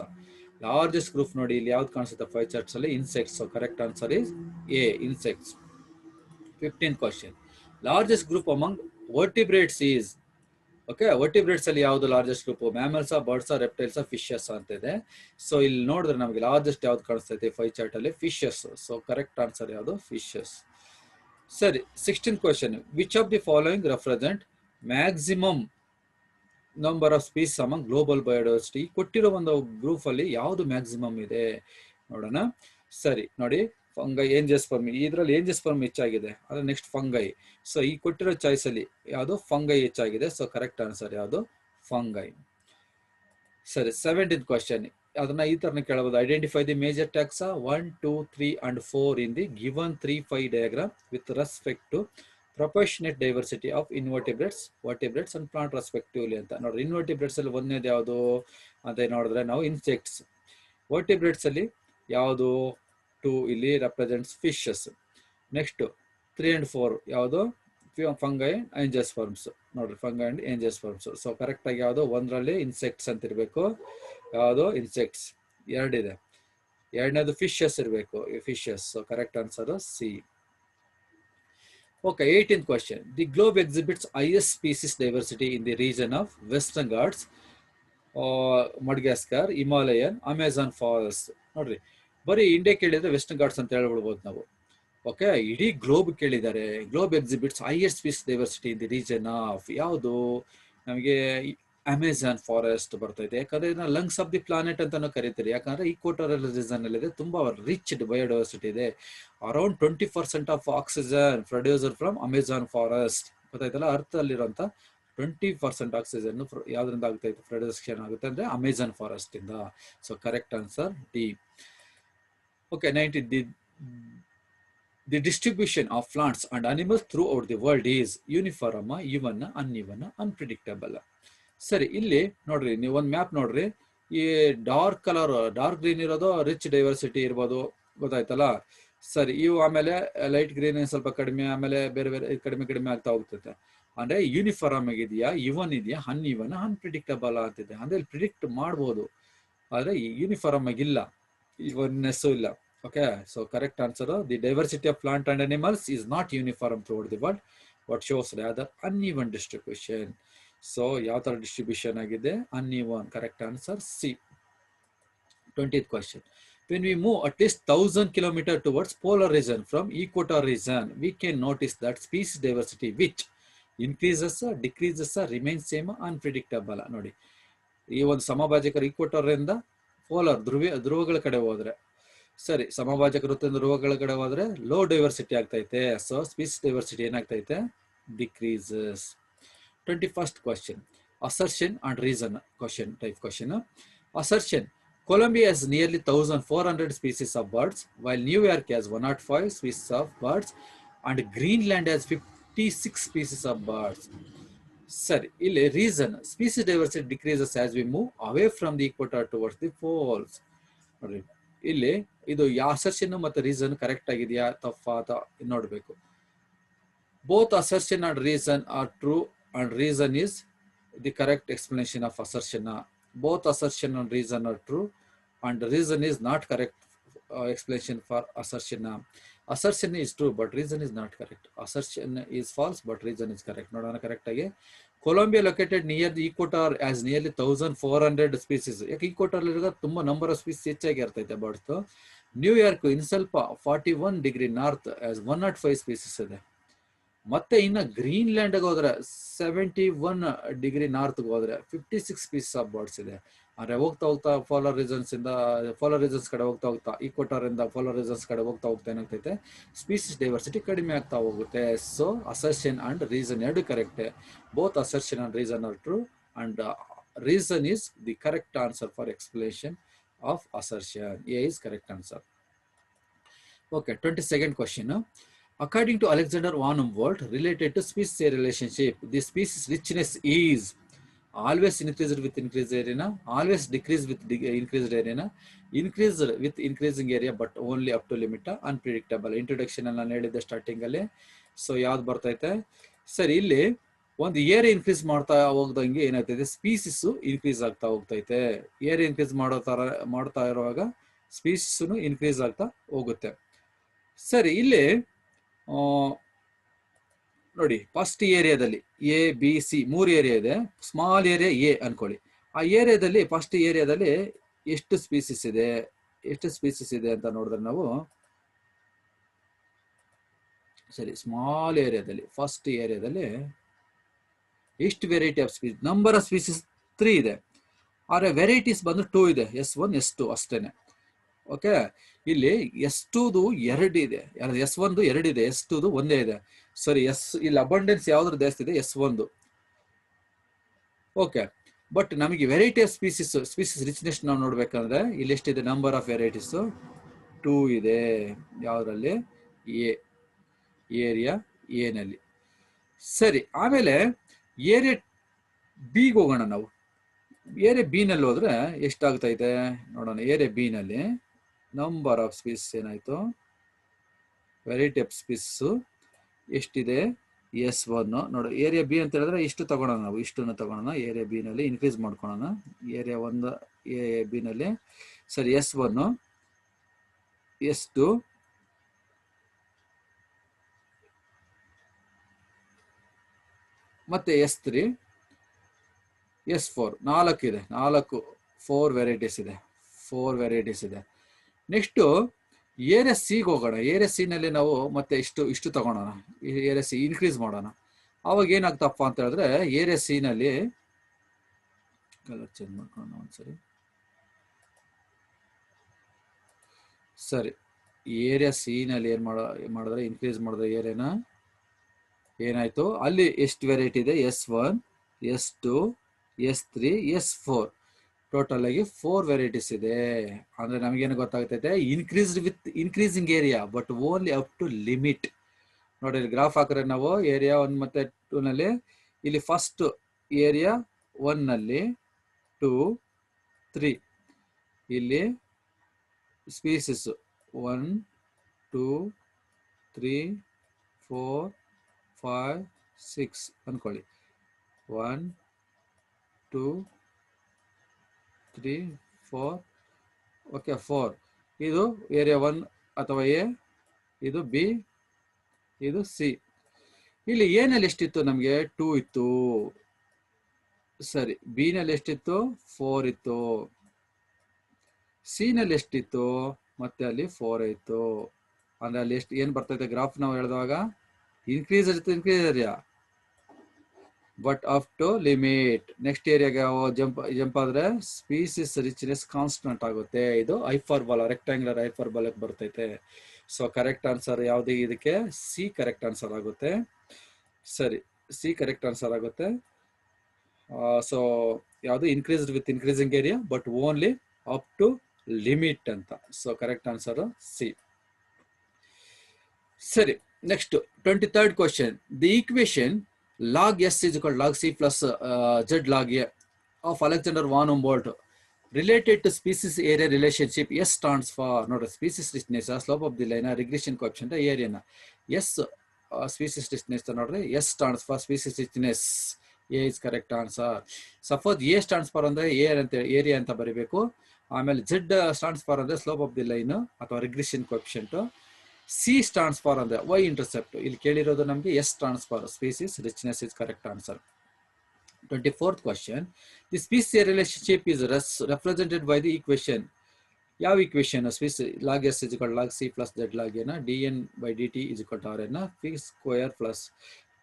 Largest group ನೋಡಿ ಇಲ್ಲಿ ಯಾವ್ದು ಕಾಣಿಸುತ್ತೆ 5 charts ಅಲ್ಲಿ? Insects. So correct answer is A, insects. 15th question. Largest group among vertebrates is, okay, vertebrates ಅಲ್ಲಿ ಯಾವ್ದು largest group? Mammals, birds, reptiles, fishes ಅಂತ ಇದೆ. ಸೊ ಇಲ್ಲಿ ನೋಡಿದ್ರೆ ನಮಗೆ ಲಾರ್ಜೆಸ್ಟ್ ಯಾವ್ದು ಕಾಣಿಸ್ತೈತೆ 5 ಚಾರ್ಟ್ ಅಲ್ಲಿ? ಫಿಶಸ್. ಸೊ ಕರೆಕ್ಟ್ ಆನ್ಸರ್ ಯಾವುದು? ಫಿಶಸ್. ಸರಿ, 16th question. Which of the following represent maximum number of species among global biodiversity? ಕೊಟ್ಟಿರೋ ಒಂದು ಗ್ರೂಪ್ ಅಲ್ಲಿ ಯಾವ್ದು ಮ್ಯಾಕ್ಸಿಮಮ್ ಇದೆ ನೋಡೋಣ. ಸರಿ ನೋಡಿ, ಫಂಗೈ, ಏಂಜಿಯೋಸ್ಪರ್ಮ್. ಇದರಲ್ಲಿ ಏಂಜಿಯೋಸ್ಪರ್ಮ್ ಹೆಚ್ಚಾಗಿದೆ, ಅದ್ರ ನೆಕ್ಸ್ಟ್ ಫಂಗೈ. ಸೊ ಈ ಕೊಟ್ಟಿರೋ ಚಾಯ್ಸ್ ಅಲ್ಲಿ ಯಾವುದು? ಫಂಗೈ ಹೆಚ್ಚಾಗಿದೆ. ಸೊ ಕರೆಕ್ಟ್ ಆನ್ಸರ್ ಯಾವುದು? ಫಂಗೈ. ಸರಿ, 17th question. ಅದನ್ನ ಈ ತರ ಕೇಳಬಹುದು. Identify the major taxa 1, 2, 3 and 4 in the given 3-5 diagram with respect to proportionate diversity of invertebrates, vertebrates and plant respectively ಅಂತ. ನೋಡ್ರಿ, ಇನ್ವರ್ಟಿಬ್ರೇಟ್ಸ್ ಅಲ್ಲಿ ಒಂದೇದು ಯಾವುದು ಅಂತ ನೋಡಿದ್ರೆ ನಾವು ಇನ್ಸೆಕ್ಟ್ಸ್. ವರ್ಟಿಬ್ರೇಟ್ಸ್ ಅಲ್ಲಿ ಯಾವುದು? 2 ಇಲ್ಲಿ ರೆಪ್ರೆಸೆಂಟ್ಸ್ ಫಿಶಸ್. ನೆಕ್ಸ್ಟ್ 3 and 4 ಯಾವುದು? ಫಂಗೈ, ಏಂಜಿಯೋಸ್ಪರ್ಮ್ಸ್. ನೋಡ್ರಿ, ಫಂಗೈ ಅಂಡ್ ಏಂಜಿಯೋಸ್ಪರ್ಮ್ಸ್. ಸೊ ಕರೆಕ್ಟ್ ಆಗಿ ಯಾವುದು? ಒಂದರಲ್ಲಿ ಇನ್ಸೆಕ್ಟ್ಸ್ ಅಂತ ಇರಬೇಕು. ಯಾವುದು? ಇನ್ಸೆಕ್ಟ್ಸ್. 2 ಇದೆ, ಎರಡನೇದು ಫಿಶಸ್ ಇರಬೇಕು, fishes. So correct answer C. Okay, 18th question. The globe exhibits highest species diversity in the region of Western Ghats, Madagascar, Himalayan, Amazon forest. ನೋಡ್ರಿ, ಬರೀ ಇಂಡಿಯಾ ಕೇಳಿದ್ರೆ ವೆಸ್ಟರ್ನ್ ಘಾಟ್ಸ್ ಅಂತ ಹೇಳ್ಬಿಡ್ಬೋದು ನಾವು. ಓಕೆ, ಇಡೀ ಗ್ಲೋಬ್ ಕೇಳಿದ್ದಾರೆ. Globe exhibits highest species diversity in the region of ಯಾವುದು? ನಮಗೆ ಅಮೆಜಾನ್ ಫಾರೆಸ್ಟ್ ಬರ್ತೈತೆ. ಯಾಕಂದ್ರೆ ಇದನ್ನ ಲಂಗ್ಸ್ ಆಫ್ ದಿ ಪ್ಲಾನೆಟ್ ಅಂತಾನು ಕರೀತಾರೆ. ಯಾಕಂದ್ರೆ ಈಕ್ವಟೋರಿಯಲ್ ರೀಜನ್ ಅಲ್ಲಿ ಇದೆ, ತುಂಬಾ ರಿಚ್ ಬಯೋಡೈವರ್ಸಿಟಿ ಇದೆ. Around 20% of oxygen producer from Amazon forest. ಗೊತ್ತಾಯ್ತಲ್ಲ, ಅರ್ಥ ಅಲ್ಲಿರುವಂತ 20% ಆಕ್ಸಿಜನ್ ಯಾವ್ದ್ರಿಂದ ಆಗ್ತೈತೆ ಪ್ರೊಡ್ಯೂಕ್ಷನ್ ಆಗುತ್ತೆ ಅಂದ್ರೆ ಅಮೆಜಾನ್ ಫಾರೆಸ್ಟ್ ಇಂದ. So correct answer D. Okay, 19. The distribution of plants and animals throughout the world is uniform, even, uneven, unpredictable. ಸರಿ, ಇಲ್ಲಿ ನೋಡ್ರಿ, ನೀವು ಒಂದು ಮ್ಯಾಪ್ ನೋಡ್ರಿ. ಈ ಡಾರ್ಕ್ ಕಲರ್, ಡಾರ್ಕ್ ಗ್ರೀನ್ ಇರೋದು ರಿಚ್ ಡೈವರ್ಸಿಟಿ ಇರ್ಬೋದು, ಗೊತ್ತಾಯ್ತಲ್ಲ. ಸರಿ, ಇವು ಆಮೇಲೆ ಲೈಟ್ ಗ್ರೀನ್ ಸ್ವಲ್ಪ ಕಡಿಮೆ, ಆಮೇಲೆ ಬೇರೆ ಬೇರೆ ಕಡಿಮೆ ಆಗ್ತಾ ಹೋಗ್ತೈತೆ. ಅಂದ್ರೆ ಯೂನಿಫಾರ್ಮ್ ಆಗಿದೆಯಾ, ಇವನ್ ಇದೆಯಾ, ಅನ್ಇವನ್, ಅನ್ಪ್ರಿಡಿಕ್ಟಬಲ್ ಆಗ್ತಿದೆ. ಅಂದ್ರೆ ಇಲ್ಲಿ ಪ್ರಿಡಿಕ್ಟ್ ಮಾಡ್ಬೋದು, ಆದ್ರೆ ಯೂನಿಫಾರ್ಮ್ ಆಗಿಲ್ಲ, ಇವನ್ನೆಸ್ಸು ಇಲ್ಲ. Okay, so correct answer, the diversity of plant and animals is not uniform throughout the world. What shows rather uneven distribution. So ಯಾವ ತರ distribution ಆಗಿದೆ? uneven. Correct answer C. 20th question. When we move at least 1000 km towards polar region from equator region, we can notice that species diversity which increases, decreases, remains same, unpredictable. ನೋಡಿ, ಈ ಒಂದು ಸಮಭಾಜಕರ ಈಕ್ವಟರ್ ಇಂದ ಪೋಲಾರ್ ಧ್ರುವಗಳ ಕಡೆ ಹೋದ್ರೆ ಸರಿ, ಸಮಭಾಜಕ ವೃತ್ತದಿಂದ ಧ್ರುವಗಳ ಕಡೆ ಹೋದ್ರೆ ಲೋ ಡೈವರ್ಸಿಟಿ ಆಗ್ತೈತೆ. ಸೊ ಸ್ಪೀಸಿಸ್ ಡೈವರ್ಸಿಟಿ ಏನಾಗ್ತೈತೆ? Decreases. 21st question. Assertion and reason question type question. Assertion. Colombia has nearly 1,400 species of birds, while New York has 105 species of birds, and Greenland has 56 species of birds. Sir, reason. Species diversity decreases as we move away from the equator towards the poles. ಇಲ್ಲಿ ಇದು ಅಸರ್ಷನ್ ಮತ್ತು ರೀಸನ್ ಕರೆಕ್ಟ್ ಆಗಿದೆಯಾ ತಪ್ಪಾ ಅಂತ ನೋಡಬೇಕು. Both assertion and reason are true, and reason is the correct explanation of assertion. Both assertion and reason are true, and reason is not correct explanation for assertion. Assertion is true, but reason is not correct. Assertion is false, but reason is correct. Nodana correct agi. Colombia located near the equator has nearly 1,400 species. ಯಾಕೆ equator ಇರೋದು ತುಂಬಾ ನಂಬರ್ ಆಫ್ ಸ್ಪೀಸೀಸ್ ಹೆಚ್ಚಾಗಿ ಇರ್ತೈತೆ ಬರ್ಡ್ಸ್. ನ್ಯೂಯಾರ್ಕ್ ಇನ್ ಸ್ವಲ್ಪ 41 ಡಿಗ್ರಿ ನಾರ್ತ್ ಆಸ್ 105 ಸ್ಪೀಸೀಸ್ ಇದೆ. ಮತ್ತೆ ಇನ್ನು ಗ್ರೀನ್ಲ್ಯಾಂಡ್ ಹೋದ್ರೆ 71 ಡಿಗ್ರಿ ನಾರ್ತ್ ಹೋದ್ರೆ 56 ಸ್ಪೀಸೀಸ್ ಆಫ್ ಬರ್ಡ್ಸ್ ಇದೆ. ಅಂದ್ರೆ ಹೋಗ್ತಾ ಹೋಗ್ತಾ ಪೋಲಾರ್ ರೀಜನ್ಸ್ ಕಡೆ ಹೋಗ್ತಾ ಈಕ್ವಟರ್ ಇಂದ ಪೋಲಾರ್ ರೀಜನ್ಸ್ ಕಡೆ ಹೋಗ್ತಾ ಏನಾಗ್ತೈತೆ? ಸ್ಪೀಸೀಸ್ ಡೈವರ್ಸಿಟಿ ಕಡಿಮೆ ಆಗ್ತಾ ಹೋಗುತ್ತೆ. ಸೊ ಅಸರ್ಷನ್ ಅಂಡ್ ರೀಸನ್ ಎರಡು correct. Both assertion and reason are true, and reason is the correct answer for explanation of assertion. A is correct answer. Okay, 22nd question. According to Alexander von Humboldt, related to species relationship, the species richness is always increased with increased area, always decreased with increased area, increased with increasing area, but only up to limit, unpredictable. Introduction ಅಲ್ಲಿ ನಾನು ಹೇಳಿದ್ದೆ ಸ್ಟಾರ್ಟಿಂಗ್ ಅಲ್ಲಿ. ಸೊ ಯಾವ್ದು ಬರ್ತೈತೆ? ಸರಿ, ಇಲ್ಲಿ ಒಂದು ಏರಿಯಾ ಇನ್ಕ್ರೀಸ್ ಮಾಡ್ತಾ ಹೋಗ್ದಂಗೆ ಏನಾಗ್ತೈತೆ? ಸ್ಪೀಸಿಸ್ ಇನ್ಕ್ರೀಸ್ ಆಗ್ತಾ ಹೋಗ್ತೈತೆ. ಏರಿಯಾ ಇನ್ಕ್ರೀಸ್ ಮಾಡ್ತಾ ಇರುವಾಗ ಸ್ಪೀಸಿಸ್ ಇನ್ಕ್ರೀಸ್ ಆಗ್ತಾ ಹೋಗುತ್ತೆ. ಸರಿ, ಇಲ್ಲಿ ನೋಡಿ, ಫಸ್ಟ್ ಏರಿಯಾದಲ್ಲಿ ಎ ಬಿ ಸಿ 3 ಏರಿಯಾ ಇದೆ. ಸ್ಮಾಲ್ ಏರಿಯಾ ಎ ಅನ್ಕೊಳ್ಳಿ. ಆ ಏರಿಯಾದಲ್ಲಿ ಫಸ್ಟ್ ಏರಿಯಾದಲ್ಲಿ ಎಷ್ಟು ಸ್ಪೀಸಿಸ್ ಇದೆ ಅಂತ ನೋಡಿದ್ರೆ ನಾವು, ಸರಿ, ಸ್ಮಾಲ್ ಏರಿಯಾದಲ್ಲಿ ಫಸ್ಟ್ ಏರಿಯಾದಲ್ಲಿ ಎಷ್ಟು variety of species? Number of species 3 ಇದೆ, ಆದ್ರೆ ವೆರೈಟೀಸ್ ಬಂದು 2 ಇದೆ. S1 S2 ಅಷ್ಟೇನೆ. ಓಕೆ, ಇಲ್ಲಿ S2 2 ಇದೆ, S1 2 ಇದೆ, S2 ಒಂದೇ ಇದೆ. ಸರಿ, ಇಲ್ಲಿ ಅಬಂಡೆನ್ಸ್ ಯಾವ್ದ್ರ ಜಾಸ್ತಿ ಇದೆ? S1. ಓಕೆ, ಬಟ್ ನಮಗೆ ವೆರೈಟಿ ಆಫ್ ಸ್ಪೀಸಿಸ್ ರಿಚ್ನೆಸ್ ನಾವು ನೋಡ್ಬೇಕಂದ್ರೆ ಇಲ್ಲಿ ಎಷ್ಟಿದೆ? ನಂಬರ್ ಆಫ್ ವೆರೈಟೀಸ್ 2 ಇದೆ. ಯಾವ್ದ್ರಲ್ಲಿ? ಏರಿಯಾ ಎ ನಲ್ಲಿ. ಸರಿ, ಆಮೇಲೆ ಏರಿಯಾ ಬಿಗೆ ಹೋಗೋಣ ನಾವು. ಏರಿಯಾ ಬಿ ನಲ್ಲಿ ಹೋದ್ರೆ ಎಷ್ಟಾಗ್ತೈತೆ ನೋಡೋಣ. ಏರಿಯಾ ಬಿ ನಲ್ಲಿ ನಂಬರ್ ಆಫ್ ಸ್ಪೀಸಿಸ್ ಏನಾಯ್ತು? ವೆರೈಟಿ ಆಫ್ ಸ್ಪೀಸಿಸ್ ಎಷ್ಟಿದೆ? S1. ನೋಡಿ, ಏರಿಯಾ ಬಿ ಅಂತ ಹೇಳಿದ್ರೆ ಇಷ್ಟು ತಗೊಳ್ಳೋಣ ನಾವು, ಇಷ್ಟನ್ನು ತಗೊಳ್ಳೋಣ. ಏರಿಯಾ ಬಿ ನಲ್ಲಿ ಇನ್ಕ್ರೀಸ್ ಮಾಡ್ಕೊಳ್ಳೋಣ. ಏರಿಯಾ 1 ಏರಿಯಾ ಬಿ ನಲ್ಲಿ. ಸರಿ, S1, S2, ಮತ್ತೆ S3, S4 4 ಇದೆ. 4 ವೆರೈಟೀಸ್ ಇದೆ. ನೆಕ್ಸ್ಟ್ ಏರಿಯಾ ಸಿಗೆ ಹೋಗೋಣ. ಏರಿಯಾ ಸಿ ನಲ್ಲಿ ನಾವು ಮತ್ತೆ ಇಷ್ಟು ತಗೊಳೋಣ. ಏರಿಯಾ ಸಿ ಇನ್ಕ್ರೀಸ್ ಮಾಡೋಣ. ಅವಾಗ ಏನಾಗ್ತಪ್ಪ ಅಂತ ಹೇಳಿದ್ರೆ, ಏರಿಯಾ ಸಿ ನಲ್ಲಿ ಕಲರ್ ಚೇಂಜ್ ಮಾಡ್ಕೊಳ್ಳೋಣ ಒಂದ್ಸರಿ. ಸರಿ, ಏರಿಯಾ ಸಿ ನಲ್ಲಿ ಮಾಡಿದ್ರೆ ಇನ್ಕ್ರೀಸ್ ಮಾಡಿದ್ರೆ ಏರಿಯಾನ ಏನಾಯ್ತು? ಅಲ್ಲಿ ಎಷ್ಟು ವೆರೈಟಿ ಇದೆ? S1, S2, S3, S4. Total ಆಗಿ 4 ವೆರೈಟೀಸ್ ಇದೆ. ಅಂದ್ರೆ ನಮಗೇನು ಗೊತ್ತಾಗ್ತೈತೆ? Increased with increasing area, but only up to limit. ನೋಡಿ, ಗ್ರಾಫ್ ಹಾಕಿದ್ರೆ ನಾವು ಏರಿಯಾ 1 ಮತ್ತೆ 2 ನಲ್ಲಿ, ಇಲ್ಲಿ ಫಸ್ಟ್ ಏರಿಯಾ 1 ನಲ್ಲಿ 2, 3, ಇಲ್ಲಿ ಸ್ಪೀಸಿಸ್ 1, 2, 3, 4, 5, 6 ಅನ್ಕೊಳ್ಳಿ. 1, 2, 3, 4. ಓಕೆ, 4. ಇದು ಏರಿಯಾ 1 ಅಥವಾ ಎ, ಇದು ಬಿ, ಇದು ಸಿ. ಇಲ್ಲಿ ಎ ನಲ್ಲಿ ಎಷ್ಟಿತ್ತು? ನಮಗೆ 2 ಇತ್ತು. ಸರಿ, ಬಿ ನಲ್ಲಿ ಎಷ್ಟಿತ್ತು? 4 ಇತ್ತು. ಸಿ ನಲ್ಲಿ ಎಷ್ಟಿತ್ತು? ಮತ್ತೆ ಅಲ್ಲಿ 4 ಇತ್ತು. ಅಂದ್ರೆ ಅಲ್ಲಿ ಏನ್ ಬರ್ತೈತೆ ಗ್ರಾಫ್ ನಾವು ಹೇಳಿದಾಗ? Increase area but up to limit. Next ಏರಿಯಾಗೆ ಜಂಪ್ ಆದ್ರೆ ಸ್ಪೀಸಿಸ್ ರಿಚ್ನೆಸ್ ಕಾನ್ಸ್ಟಂಟ್ ಆಗುತ್ತೆ. ಇದು ಹೈಪರ್ಬೋಲಾ, ರೆಕ್ಟಾಂಗ್ಯುಲರ್ ಹೈಪರ್ಬೋಲಾ ಬರ್ತೈತೆ. ಸೊ ಕರೆಕ್ಟ್ ಆನ್ಸರ್ ಯಾವ್ದು ಇದಕ್ಕೆ? ಸಿ ಕರೆಕ್ಟ್ ಆನ್ಸರ್ ಆಗುತ್ತೆ. ಸರಿ, ಸಿ ಕರೆಕ್ಟ್ ಆನ್ಸರ್ ಆಗುತ್ತೆ. ಸೊ ಯಾವುದು? Increased with increasing area but only up to limit ಅಂತ. So correct answer C. ಸರಿ, next 23rd question. The equation log s is equal to log c plus z log a of Alexander von Humboldt related to species area relationship. S stands for, ನೋಡ್ರಿ, species richness, slope of the line, regression coefficient, area. S species richness ನೋಡ್ರಿ, S stands for species richness. A is correct answer. Suppose A stands for ಅಂದ್ರೆ area ಅಂತ ಬರೀಬೇಕು. ಆಮೇಲೆ Z stands for ಅಂದ್ರೆ slope of the line ಅಥವಾ regression coefficient. C stands for ಅಂದ್ರೆ y intercept. ಇಲ್ಲಿ ಕೇಳಿರೋದು ನಮಗೆ S stands for species richness is correct answer. 24th question. The species relationship is represented by the equation. ಯಾವ equation? Species log S is equal to log C plus Z log A na dn by dt is equal to Rn na p square plus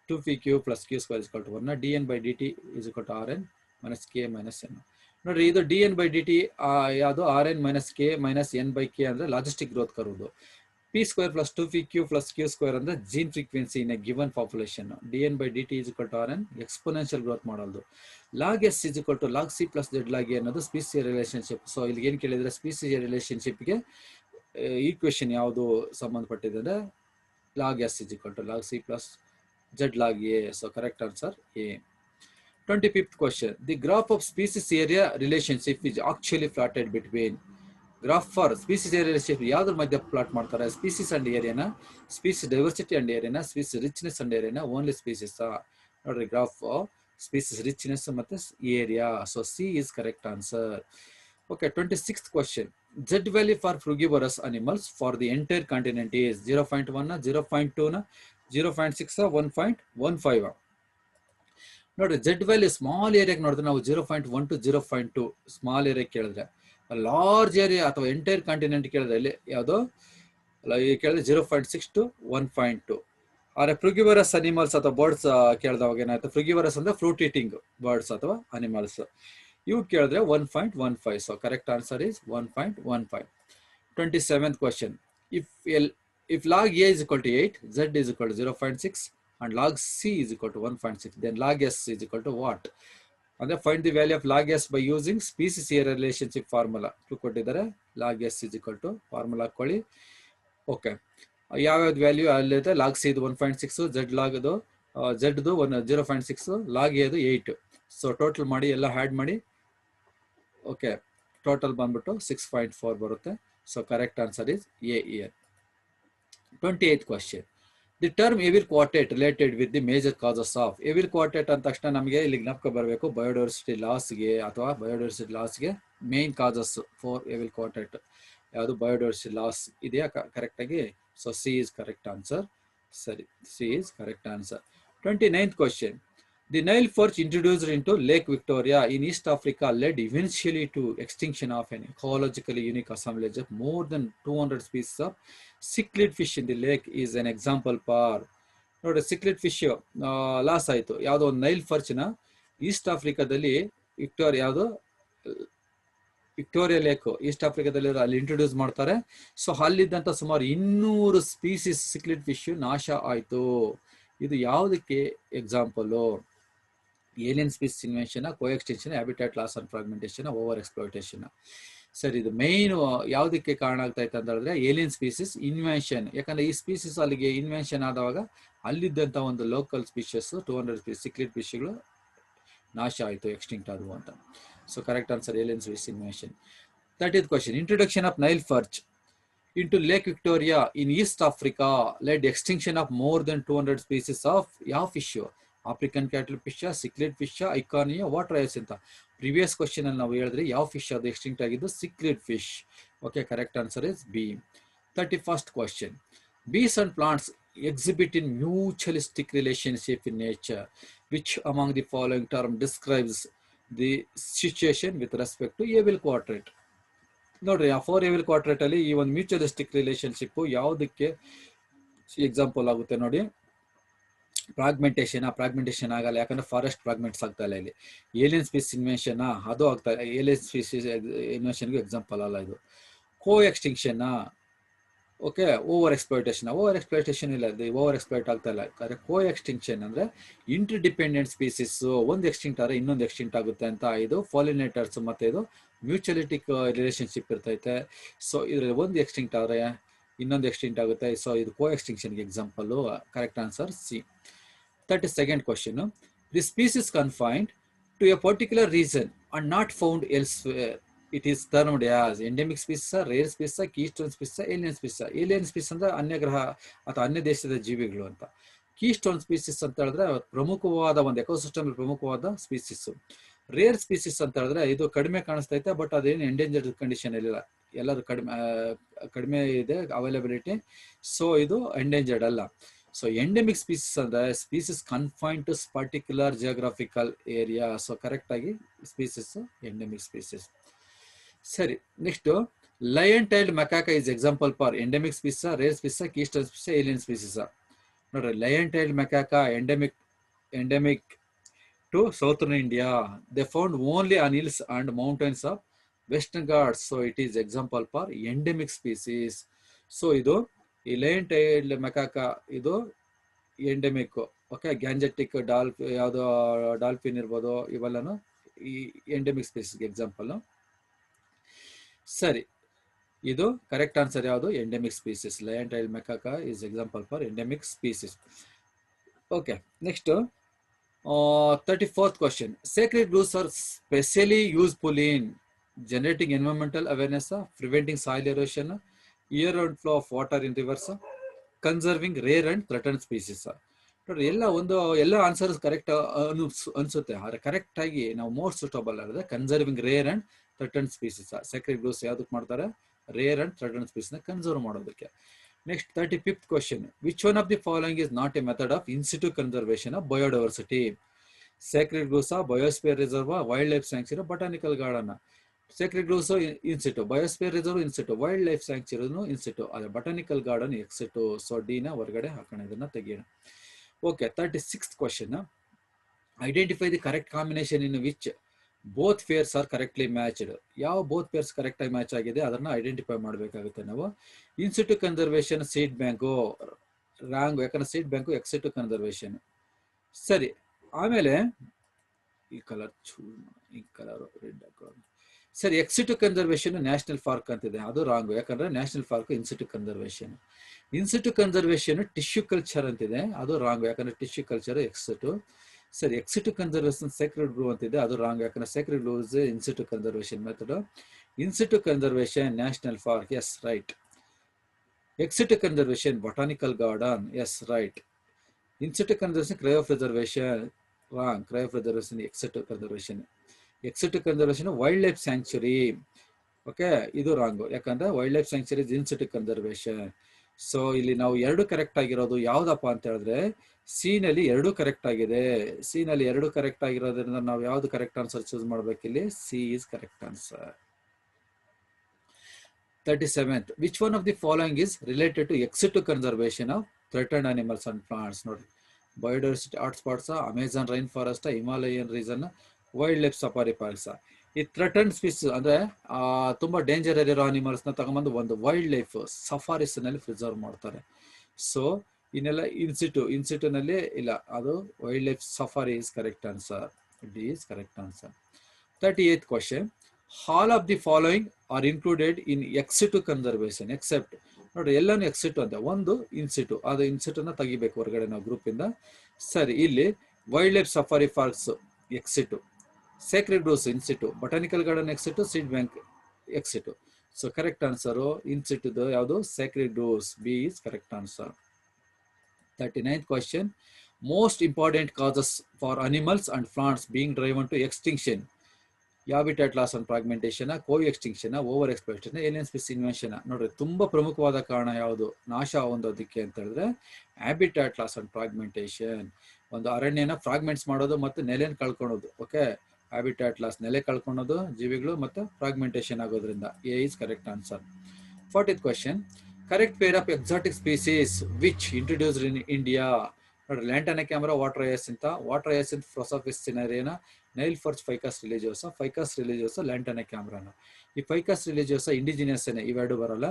2pq plus q square is equal to 1 na dn by dt is equal to Rn minus k minus n. ನೋಡ್ರಿ, ಇದು dn by dt ಯಾವುದು? Rn minus k minus n by k ಅಂದ್ರೆ logistic growth curve. p square plus 2pq plus q square ಅಂದ್ರೆ gene frequency in a given population. dn by dt is equal to Rn exponential growth ಮಾಡೋದು. log s is equal to log c plus z log a ಅನ್ನೋದು ಸ್ಪೀಸಿಯಸ್ ರಿಲೇಶನ್ಶಿಪ್. ಸೊ ಇಲ್ಲಿ ಏನು ಕೇಳಿದ್ರೆ ಸ್ಪೀಸಿಯಸ್ ರಿಲೇಶನ್ಶಿಪ್ಗೆ ಈಕ್ವೇಶನ್ ಯಾವುದು ಸಂಬಂಧಪಟ್ಟಿದೆ ಅಂದ್ರೆ log s is equal to log c plus z log a. So correct answer A. 25th question. The graph of species area relationship is actually plotted between. Graph for species area relationship ಯಾವ್ದ್ರ ಮಧ್ಯೆ ಪ್ಲಾಟ್ ಮಾಡ್ತಾರೆ? ಸ್ಪೀಸಿಸ್ ಅಂಡ್ ಏರಿಯಾನ, ಸ್ಪೀಸಿಸ್ ಡೈವರ್ಸಿಟಿ ಅಂಡ್ ಏರಿಯಾನ, ಸ್ಪೀಸಿಸ್ ರಿಚ್ನೆಸ್ ಅಂಡ್ ಏರಿಯಾನ, ಓನ್ಲಿ ಸ್ಪೀಸಿಸ್? ನೋಡ್ರಿ, ಗ್ರಾಫ್ ಸ್ಪೀಸಿಸ್ ರಿಚ್ನೆಸ್ ಮತ್ತೆ area. So C is correct answer. Okay, 26th question. Z value for frugivorous animals for the entire continent is 0.1 0.2 0.6 1.15. ನೋಡ್ರಿ, Z ವ್ಯಾಲ್ಯೂ ಸ್ಮಾಲ್ ಏರಿಯಾಗೆ ನೋಡಿದ್ರೆ ನಾವು 0.1 to 0.2 ಸ್ಮಾಲ್ ಏರಿಯಾ ಕೇಳಿದ್ರೆ, ಲಾರ್ಜ್ ಏರಿಯಾ ಅಥವಾ ಎಂಟೈರ್ ಕಾಂಟಿನೆಂಟ್ ಕೇಳಿದ್ರೆ ಇಲ್ಲಿ ಯಾವುದು ಕೇಳಿದ್ರೆ 0.6 to 1.2. ಆದ್ರೆ ಫ್ರುಗಿವರಸ್ ಅನಿಮಲ್ಸ್ ಅಥವಾ ಬರ್ಡ್ಸ್ ಕೇಳಿದವಾಗ ಏನಾಯ್ತು? ಫ್ರುಗಿವರಸ್ ಅಂದ್ರೆ ಫ್ರೂಟ್ ಈಟಿಂಗ್ ಬರ್ಡ್ಸ್ ಅಥವಾ ಅನಿಮಲ್ಸ್, ಇವು ಕೇಳಿದ್ರೆ 1.15. So correct answer is 1.15. 27th question. If log a is equal to 8, z is equal to 0.6 and log c is equal to 1.6, then log s is equal to what? ಅಂದ್ರೆ find the value of log S by using species area relationship formula ಕೊಟ್ಟಿದ್ದಾರೆ. Log S is equal to formula ಹಾಕೊಳ್ಳಿ. ಓಕೆ, ಯಾವ್ಯಾವ್ದು ವ್ಯಾಲ್ಯೂ ಅಲ್ಲಿರುತ್ತೆ? ಲಾಗ್ ಸಿ ಇದು 1.6, ಝೆಡ್ ಲಾಗ್ದು ಝೆಡ್ದು 0.6, ಲಾಗ್ ಎದು 8. ಸೊ ಟೋಟಲ್ ಮಾಡಿ ಎಲ್ಲ ಆ್ಯಡ್ ಮಾಡಿ. ಓಕೆ, ಟೋಟಲ್ ಬಂದ್ಬಿಟ್ಟು 6.4 ಬರುತ್ತೆ. So correct answer is A year. 28th question. The term evil quartet related with the major causes of. Evil quartet ಅಂದ ತಕ್ಷಣ ನಮಗೆ ಇಲ್ಲಿ ಜ್ಞಾಪಕ ಬರಬೇಕು ಬಯೋಡೈವರ್ಸಿಟಿ ಲಾಸ್ಗೆ ಅಥವಾ ಬಯೋಡೈವರ್ಸಿಟಿ ಲಾಸ್ಗೆ main causes for evil quartet ಯಾವುದು? ಬಯೋಡೈವರ್ಸಿಟಿ ಲಾಸ್ ಇದೆಯಾ ಕರೆಕ್ಟಾಗಿ? So C is correct answer. ಸರಿ, C is correct answer. 29th question. The Nile perch introduced into Lake Victoria in East Africa led eventually to extinction of an ecologically unique assemblage of more than 200 species of cichlid fish in the lake is an example for. ನೋಡಿ, ಸಿಕ್ಲಿಡ್ ಫಿಶ್ ಲಾಸ್ ಆಯಿತು. ಯಾವುದೋ ಒಂದು ನೈಲ್ ಫರ್ಚ್ನ ಈಸ್ಟ್ ಆಫ್ರಿಕಾದಲ್ಲಿ ವಿಕ್ಟೋರಿಯಾ ಲೇಕ್ ಈಸ್ಟ್ ಆಫ್ರಿಕಾದಲ್ಲಿ ಅಲ್ಲಿ ಇಂಟ್ರೊಡ್ಯೂಸ್ ಮಾಡ್ತಾರೆ. ಸೊ ಅಲ್ಲಿದ್ದಂಥ ಸುಮಾರು 200 ಸ್ಪೀಸೀಸ್ ಸಿಕ್ಲಿಡ್ ಫಿಶ್ ನಾಶ ಆಯಿತು. ಇದು ಯಾವುದಕ್ಕೆ ಎಕ್ಸಾಂಪಲು? Alien species invention, coextension, habitat loss and fragmentation, over exploitation. ಸರಿ, ಇದು ಮೈನ್ ಯಾವುದಕ್ಕೆ ಕಾರಣ ಆಗ್ತಾ ಇತ್ತು ಅಂತ ಹೇಳಿದ್ರೆ ಏಲಿಯನ್ ಸ್ಪೀಸಿಸ್ ಇನ್ವೆನ್ಷನ್. ಯಾಕಂದ್ರೆ ಈ ಸ್ಪೀಸಿಸ್ ಅಲ್ಲಿಗೆ ಇನ್ವೆನ್ಷನ್ ಆದವಾಗ ಅಲ್ಲಿದ್ದಂಥ ಒಂದು ಲೋಕಲ್ ಸ್ಪೀಷಸ್ 200 ಸ್ಪೀಸ್ ಸಿಕ್ಲಿಡ್ ಫಿಶ್ಗಳು ನಾಶ ಆಯಿತು, ಎಕ್ಸ್ಟಿಂಕ್ಟ್ ಆದವು ಅಂತ. So correct answer alien species invention. 30th question. Introduction of Nile perch into Lake Victoria in East Africa led extinction of more than 200 species of ಯಾವ fish? African cattle fish, cichlid fish, Icania, what rice ಅಂತ. ಪ್ರಿವಿಯಸ್ ಕ್ವಶನ್ ಅಲ್ಲಿ ನಾವು ಹೇಳಿದ್ರೆ ಯಾವ ಫಿಶ್ ಅದು ಎಕ್ಸ್ಟಿಂಕ್ಟ್ ಆಗಿದ್ದು? Cichlid fish. Okay, correct answer is B. 31st question. Bees and plants exhibit in mutualistic relationship in nature. Which among the following term describes the situation with respect to Abel quadrant? ನೋಡ್ರಿ, ಆ 4 ಎವಿಲ್ ಕ್ವಾಡ್ರೇಟ್ ಅಲ್ಲಿ ಈ ಒಂದು ಮ್ಯೂಚುವಲಿಸ್ಟಿಕ್ ರಿಲೇಶನ್ಶಿಪ್ ಯಾವುದಕ್ಕೆ ಎಕ್ಸಾಂಪಲ್ ಆಗುತ್ತೆ ನೋಡಿ? ಫ್ರಾಗ್ಮೆಂಟೇಷನ್ ಆಗಲ್ಲ, ಯಾಕಂದ್ರೆ ಫಾರೆಸ್ಟ್ ಫ್ರಾಗ್ಮೆಂಟ್ಸ್ ಆಗ್ತಾ ಇಲ್ಲ ಇಲ್ಲಿ. ಏಲಿಯನ್ ಸ್ಪೀಸ್ ಇನ್ವೆನ್ಷನ್ ಅದು ಆಗ್ತಾ ಇಲ್ಲ, ಏಲಿಯನ್ ಸ್ಪೀಸ್ ಇನ್ವೆನ್ಷನ್ಗೂ ಎಕ್ಸಾಂಪಲ್ ಅಲ್ಲ ಇದು. ಕೋ ಎಕ್ಸ್ಟಿಂಕ್ಷನ್, ಓಕೆ, ಓವರ್ ಎಕ್ಸ್ಪ್ಲೈಟೇಷನ್ ಇಲ್ಲ, ಓವರ್ ಎಕ್ಸ್ಪ್ಲೈಟ್ ಆಗ್ತಾ ಇಲ್ಲ. ಕೋ ಎಕ್ಸ್ಟಿಂಕ್ಷನ್ ಅಂದ್ರೆ ಇಂಟರ್ ಡಿಪೆಂಡೆಂಟ್ ಸ್ಪೀಸಿಸ್, ಒಂದು ಎಕ್ಸ್ಟಿಂಕ್ಟ್ ಆದ್ರೆ ಇನ್ನೊಂದು ಎಕ್ಸ್ಟಿಂಕ್ಟ್ ಆಗುತ್ತೆ ಅಂತ. ಇದು ಪಾಲಿನೇಟರ್ಸ್ ಮತ್ತೆ ಇದು ಮ್ಯೂಚುಯಾಲಿಟಿಕ್ ರಿಲೇಶನ್ಶಿಪ್ ಇರ್ತೈತೆ. ಸೊ ಇದ್ರಲ್ಲಿ ಒಂದು ಎಕ್ಸ್ಟಿಂಕ್ಟ್ ಆದ್ರೆ ಇನ್ನೊಂದು ಎಕ್ಸ್ಟಿಂಕ್ಟ್ ಆಗುತ್ತೆ. ಸೊ ಇದು ಕೋ ಎಕ್ಸ್ಟಿಂಕ್ಷನ್ಗೆ example. Correct answer C. 32nd question. The species confined to a particular region and not found elsewhere. It is termed as endemic species, rare species, keystone species, alien species. Alien species ಅಂದ್ರೆ ಅನ್ಯ ಗ್ರಹ ಅಥವಾ ಅನ್ಯ ದೇಶದ ಜೀವಿಗಳು ಅಂತ. ಕೀಸ್ಟೋನ್ ಸ್ಪೀಸಿಸ್ ಅಂತ ಹೇಳಿದ್ರೆ ಪ್ರಮುಖವಾದ ಒಂದು ಎಕೋಸಿಸ್ಟಮ್ ಪ್ರಮುಖವಾದ ಸ್ಪೀಸಿಸ್. ರೇರ್ ಸ್ಪೀಸಿಸ್ ಅಂತ ಹೇಳಿದ್ರೆ ಇದು ಕಡಿಮೆ ಕಾಣಿಸ್ತೈತೆ, ಬಟ್ ಅದೇನು ಎಂಡೇಂಜರ್ಡ್ ಕಂಡೀಷನ್ ಇಲ್ಲ, ಎಲ್ಲರೂ ಕಡಿಮೆ ಇದೆ ಅವೈಲಬಿಲಿಟಿ. ಸೊ ಇದು ಎಂಡೇಂಜರ್ಡ್ ಅಲ್ಲ. ಸೊ ಎಂಡೆಮಿಕ್ ಸ್ಪೀಸಿಸ್ ಅಂದ್ರೆ species confined to particular geographical area. So correct ಆಗಿ ಸ್ಪೀಸಿಸ್ ಎಂಡೆಮಿಕ್ ಸ್ಪೀಸಿಸ್. ಸರಿ, next lion tailed macaque is example for endemic species, rare species, keystone species, alien species. ನೋಡ್ರಿ, lion tailed macaque endemic to southern India. They found only on hills and mountains of Western Ghats. So it is example for endemic species. So ಇದು ಈ ಲಯನ್ ಟೈಲ್ಡ್ ಮೆಕಾಕ ಇದು ಎಂಡೆಮಿಕ್. ಓಕೆ, ಗ್ಯಾಂಜೆಟಿಕ್ ಯಾವ್ದೋ ಡಾಲ್ಫಿನ್ ಇರ್ಬೋದು, ಇವೆಲ್ಲನು ಈ ಎಂಡೆಮಿಕ್ ಸ್ಪೀಸಿಸ್ಗೆ ಎಕ್ಸಾಂಪಲ್. ಸರಿ, ಇದು ಕರೆಕ್ಟ್ ಆನ್ಸರ್ ಯಾವುದು? Endemic species. Lion tailed macaque is example for endemic species. Okay, next 34th question. Sacred groves are specially useful in generating environmental awareness, preventing soil erosion, year-round flow of water in rivers, conserving rare and threatened species. ನೋಡ್ರಿ, ಎಲ್ಲ ಆನ್ಸರ್ಸ್ ಕರೆಕ್ಟ್ ಅನ್ಸುತ್ತೆ, ಆದರೆ ಕರೆಕ್ಟ್ ಆಗಿ ನಾವು ಮೋಸ್ಟ್ ಸೂಟಬಲ್ ಆಗಿದೆ conserving rare and threatened species. Sacred groves ಯಾವ್ದಕ್ಕೆ ಮಾಡ್ತಾರೆ? ರೇರ್ ಅಂಡ್ ಥ್ರೆಟನ್ಡ್ ಸ್ಪೀಸಿಸ್ನ ಕನ್ಸರ್ವ್ ಮಾಡೋದಕ್ಕೆ. Next 35th question. Which one of the following is not a method of in situ conservation of biodiversity? Sacred groves, biosphere reserve, wildlife sanctuary, botanical garden. Sacred groves in situ, biosphere reserve in situ, wildlife sanctuary in situ, botanical garden ex situ. So D na ಹೊರಗಡೆ ಹಾಕೋಣ, ಇದನ್ನ ತೆಗೆಯೋಣ. Okay, 36th question. Identify the correct combination in which both pairs are correctly matched. ಯಾವ ಬೋತ್ ಪೇರ್ಸ್ ಕರೆಕ್ಟ್ ಆಗಿ ಮ್ಯಾಚ್ ಆಗಿದೆ ಅದನ್ನ ಐಡೆಂಟಿಫೈ ಮಾಡಬೇಕಾಗುತ್ತೆ ನಾವು. In situ conservation seed bank wrong, ಯಾಕಂದ್ರೆ ಸೀಡ್ ಬ್ಯಾಂಕು ಎಕ್ಸಿಟು ಕನ್ಸರ್ವೇಷನ್. ಸರಿ, ಆಮೇಲೆ ಈ ಕಲರ್ ರೆಡ್ ಹಾಕೋಣ. ಸರಿ, ಎಕ್ಸಿಟು ಕನ್ಸರ್ವೇಷನ್ ನ್ಯಾಷನಲ್ ಪಾರ್ಕ್ ಅಂತಿದೆ, ಅದು ರಾಂಗ್, ಯಾಕಂದ್ರೆ national park in situ conservation. In situ conservation tissue culture ಅಂತಿದೆ, ಅದು ರಾಂಗ್, ಯಾಕಂದ್ರೆ ಟಿಶ್ಯೂ ಕಲ್ಚರ್ ಎಕ್ಸಿಟು. ಸರಿ, ಎಕ್ಸಿಟು ಕನ್ಸರ್ವೇಷನ್ ಸೇಕ್ರೆಡ್ ಗ್ರೂ ಅಂತಿದೆ, ಅದು ರಾಂಗ್, ಯಾಕಂದ್ರೆ sacred grove is in situ conservation method. In situ conservation national park, yes right. Ex situ conservation botanical garden, yes right. In situ conservation cryopreservation, wrong, cryopreservation ex situ conservation. Ex situ conservation wildlife sanctuary, okay, ಇದು ರಾಂಗ್, ಯಾಕಂದ್ರೆ wildlife sanctuary is in situ conservation. So ಇಲ್ಲಿ ನಾವು ಎರಡು ಕರೆಕ್ಟ್ ಆಗಿರೋದು ಯಾವ್ದಪ್ಪ ಅಂತ ಹೇಳಿದ್ರೆ ಸಿ ನಲ್ಲಿ ಎರಡು ಕರೆಕ್ಟ್ ಆಗಿದೆ. ಸಿ ನಲ್ಲಿ ಎರಡು ಕರೆಕ್ಟ್ ಆಗಿರೋದ್ರಿಂದ ನಾವು ಯಾವ್ದು ಕರೆಕ್ಟ್ ಆನ್ಸರ್ ಚೂಸ್ ಮಾಡ್ಬೇಕಿಲ್ಲಿ? C is correct answer. 37th. Which one of the following is related to ex-situ conservation of threatened animals and plants? ನೋಡಿ, biodiversity hotspots, Amazon rain forest, Himalayan reason, wild life safari parks. ಈ ಥ್ರೆಟನ್ಡ್ ಸ್ಪೀಸೀಸ್ ಅಂದ್ರೆ ತುಂಬಾ ಡೇಂಜರ್ ಇರೋ ಅನಿಮಲ್ಸ್ ನ ತಗೊಂಡ್ಬಂದು ಒಂದು ವೈಲ್ಡ್ ಲೈಫ್ ಸಫಾರಿಸ್ ನಲ್ಲಿ ಪ್ರಿಸರ್ವ್ ಮಾಡ್ತಾರೆ. ಸೊ ಇನ್ನೆಲ್ಲ ಇನ್ಸಿಟು ನಲ್ಲಿ ಇಲ್ಲ, ಅದು wild life safari is correct answer. D is correct answer. 38th question. All of the following are included in ex-situ conservation except, ನೋಡಿ ಎಲ್ಲಾನು ಎಕ್ಸಿಟು ಅಂತ, ಒಂದು ಇನ್ಸಿಟು, ಅದು ಇನ್ಸಿಟುನ ತೆಗಿಬೇಕು ಹೊರಗಡೆ ನಾವು ಗ್ರೂಪ್ ಇಂದ. ಸರಿ, ಇಲ್ಲಿ wild life safari parks ex situ, sacred groves in situ, botanical garden ex situ, seed bank ex situ. So correct answer ಇನ್ಸಿಟುದು ಯಾವುದು? Sacred groves, B is correct answer. 39th question. Most important causes for animals and plants being driven to extinction. Habitat loss and fragmentation, coextinction, over exploitation, alien species invention. ನೋಡ್ರಿ, ತುಂಬಾ ಪ್ರಮುಖವಾದ ಕಾರಣ ಯಾವುದು ನಾಶ ಹೊಂದೋದಕ್ಕೆ ಅಂತ ಹೇಳಿದ್ರೆ ಹ್ಯಾಬಿಟ್ಯಾಟ್ ಲಾಸ್ ಅಂಡ್ ಫ್ರಾಗ್ಮೆಂಟೇಷನ್. ಒಂದು ಅರಣ್ಯನ ಫ್ರಾಗ್ಮೆಂಟ್ಸ್ ಮಾಡೋದು ಮತ್ತೆ ನೆಲೆನ ಕಳ್ಕೊಳೋದು. ಓಕೆ, ಹ್ಯಾಬಿಟ್ಯಾಟ್ ಲಾಸ್, ನೆಲೆ ಕಳ್ಕೊಳೋದು ಜೀವಿಗಳು, ಮತ್ತೆ ಫ್ರಾಗ್ಮೆಂಟೇಷನ್ ಆಗೋದ್ರಿಂದ. A is correct answer. 40th question. Correct pair of exotic species which introduced in India. ನೋಡ್ರಿ ಲ್ಯಾಂಟನ ಕ್ಯಾಮ್ರಾ ವಾಟರ್ ಹಯಸಿಂತ ಪ್ರೊಸೋಫಿಸ್ ಸಿನೇರಿಯನ ನೈಲ್ ಫಾರ್ಚ್ ಫೈಕಸ್ ರಿಲಿಜಿಯೋಸ ಲ್ಯಾಂಟನ ಕ್ಯಾಮ್ರಾನ. ಈ ಫೈಕಸ್ ರಿಲಿಜಿಯೋಸ ಇಂಡಿಜಿನಿಯಸ್ ಇವೆರಡು ಬರಲ್ಲ.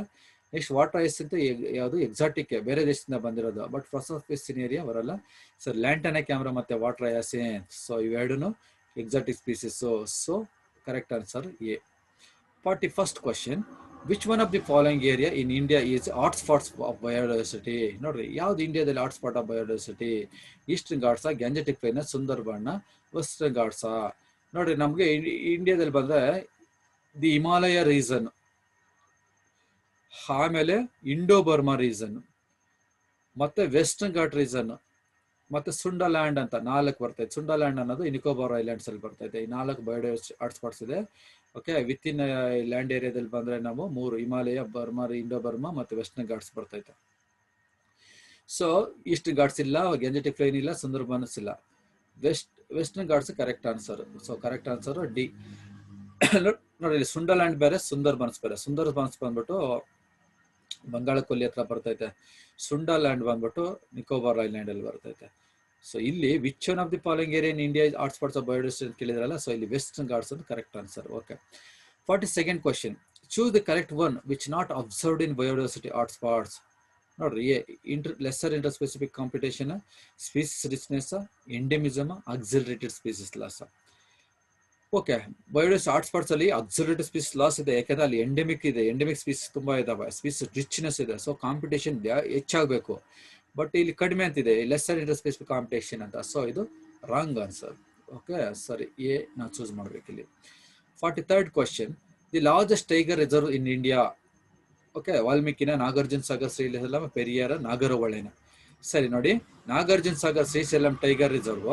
ನೆಕ್ಸ್ಟ್ ವಾಟರ್ ಹಯಸಿಂತ ಯಾವುದು ಎಕ್ಸಾಟಿಕ್ ಬೇರೆ ದೇಶದಿಂದ ಬಂದಿರೋದು, ಬಟ್ ಪ್ರೊಸೋಫಿಸ್ ಸಿನೇರಿಯಾ ಬರಲ್ಲ. ಸೊ ಲ್ಯಾಂಟನ ಕ್ಯಾಮ್ರಾ ಮತ್ತೆ ವಾಟರ್ ಹಯಸಿಂತ್, ಸೊ ಇವೆರಡು exotic species. So correct answer A. 41st question. Which one of the following area in India is hotspots of biodiversity? ನೋಡ್ರಿ ಯಾವ್ದು ಇಂಡಿಯಾದಲ್ಲಿ ಹಾಟ್ಸ್ಪಾಟ್ ಆಫ್ ಬಯೋಡೈವರ್ಸಿಟಿ? ಈಸ್ಟರ್ನ್ ಘಾಟ್ಸಾ, ಗ್ಯಾಂಜೆಟಿಕ್ ಪ್ಲೇನ್, ಸುಂದರ್ಬನ್, ವೆಸ್ಟರ್ನ್ ಘಾಟ್ಸಾ? ನೋಡ್ರಿ ನಮ್ಗೆ ಇಂಡಿಯಾದಲ್ಲಿ ಬಂದ್ರೆ ದಿ ಹಿಮಾಲಯ ರೀಸನ್, ಆಮೇಲೆ ಇಂಡೋ ಬರ್ಮಾ ರೀಸನ್, ಮತ್ತೆ ವೆಸ್ಟರ್ನ್ ಘಾಟ್ ರೀಸನ್, ಮತ್ತೆ ಸುಂಡರ್ಲ್ಯಾಂಡ್ ಅಂತ 4 ಬರ್ತೈತೆ. ಸುಂಡರ್ಲ್ಯಾಂಡ್ ಅನ್ನೋದು ನಿಕೋಬಾರ್ ಐಲ್ಯಾಂಡ್ಸ್ ಅಲ್ಲಿ ಬರ್ತೈತೆ. ಈ 4 ಬಯೋಡೈವರ್ಸಿಟಿ ಹಾಟ್ಸ್ಪಾಟ್ಸ್ ಇದೆ. ಓಕೆ, ವಿತ್ ಇನ್ ಲ್ಯಾಂಡ್ ಏರಿಯಾದಲ್ಲಿ ಬಂದ್ರೆ ನಾವು 3 ಹಿಮಾಲಯ, ಬರ್ಮಾ, ಇಂಡೋ ಬರ್ಮಾ ಮತ್ತೆ ವೆಸ್ಟರ್ನ್ ಘಾಟ್ಸ್ ಬರ್ತೈತೆ. ಸೊ ಈಸ್ಟರ್ನ್ ಘಾಟ್ಸ್ ಇಲ್ಲ, ಗ್ಯಾಂಜೆಟಿಕ್ ಪ್ಲೇನ್ ಇಲ್ಲ, ಸುಂದರ್ಬನ್ಸ್ ಇಲ್ಲ. Western Ghats correct answer. So correct answer D. ನೋಡಿ ಸುಂಡರ್ಲ್ಯಾಂಡ್ ಬೇರೆ, ಸುಂದರ್ಬನ್ಸ್ ಬೇರೆ. ಸುಂದರ್ಬನ್ಸ್ ಬಂದ್ಬಿಟ್ಟು ಬಂಗಾಳ ಕೊಲ್ಲಿ ಹತ್ರ ಬರ್ತೈತೆ. ಸುಂಡರ್ಲ್ಯಾಂಡ್ ಬಂದ್ಬಿಟ್ಟು ನಿಕೋಬಾರ್ ಐಲ್ಯಾಂಡ್ ಅಲ್ಲಿ ಬರ್ತೈತೆ. ಸೊ ಇಲ್ಲಿ which one of the following area in India hotspots of biodiversity ಅಂತ ಕೇಳಿದ್ರಲ್ಲ. ಸೊ ಇಲ್ಲಿ ವೆಸ್ಟರ್ನ್ ಘಾಟ್ಸ್ ಅಂತ correct answer. Okay, 42nd question. Choose the correct one which not observed in biodiversity hotspots. ನೋಡ್ರಿ lesser interspecific competition, species richness, endemism, accelerated species loss. Okay, biodiversity hotspots ಅಲ್ಲಿ ಆಕ್ಸಿಲರೇಟೆಡ್ ಸ್ಪೀಸಿಸ್ ಲಾಸ್ ಇದೆ, ಯಾಕಂದ್ರೆ ಅಲ್ಲಿ ಎಂಡೆಮಿಕ್ ಇದೆ. ಎಂಡೆಮಿಕ್ ಸ್ಪೀಸಿಸ್ ತುಂಬಾ ಇದಾವೆ, ಸ್ಪೀಸಿಸ್ ರಿಚ್ನೆಸ್ ಇದೆ. ಸೊ ಕಾಂಪಿಟೇಷನ್ ಹೆಚ್ಚಾಗಬೇಕು, ಬಟ್ ಇಲ್ಲಿ ಕಡಿಮೆ ಅಂತಿದೆ, ಲೆಸ್ಸರ್ ಇಂಟರ್ಸ್ಪೆಸಿಫಿಕ್ ಕಾಂಪಿಟೇಷನ್ ಅಂತ. ಸೊ ಇದು ರಾಂಗ್ ಆನ್ಸರ್. ಓಕೆ, ಸರಿ, ಎ ನಾವು ಚೂಸ್ ಮಾಡ್ಬೇಕು ಇಲ್ಲಿ. 43rd question. The largest tiger reserve in India. Okay, ವಾಲ್ಮೀಕಿನ, ನಾಗಾರ್ಜುನ ಸಾಗರ್, ಶ್ರೀಶೈಲಂ, ಪೆರಿಯಾರ, ನಾಗರಹೊಳೆನ. ಸರಿ ನೋಡಿ, Nagarjuna Sagar Srisailam tiger reserve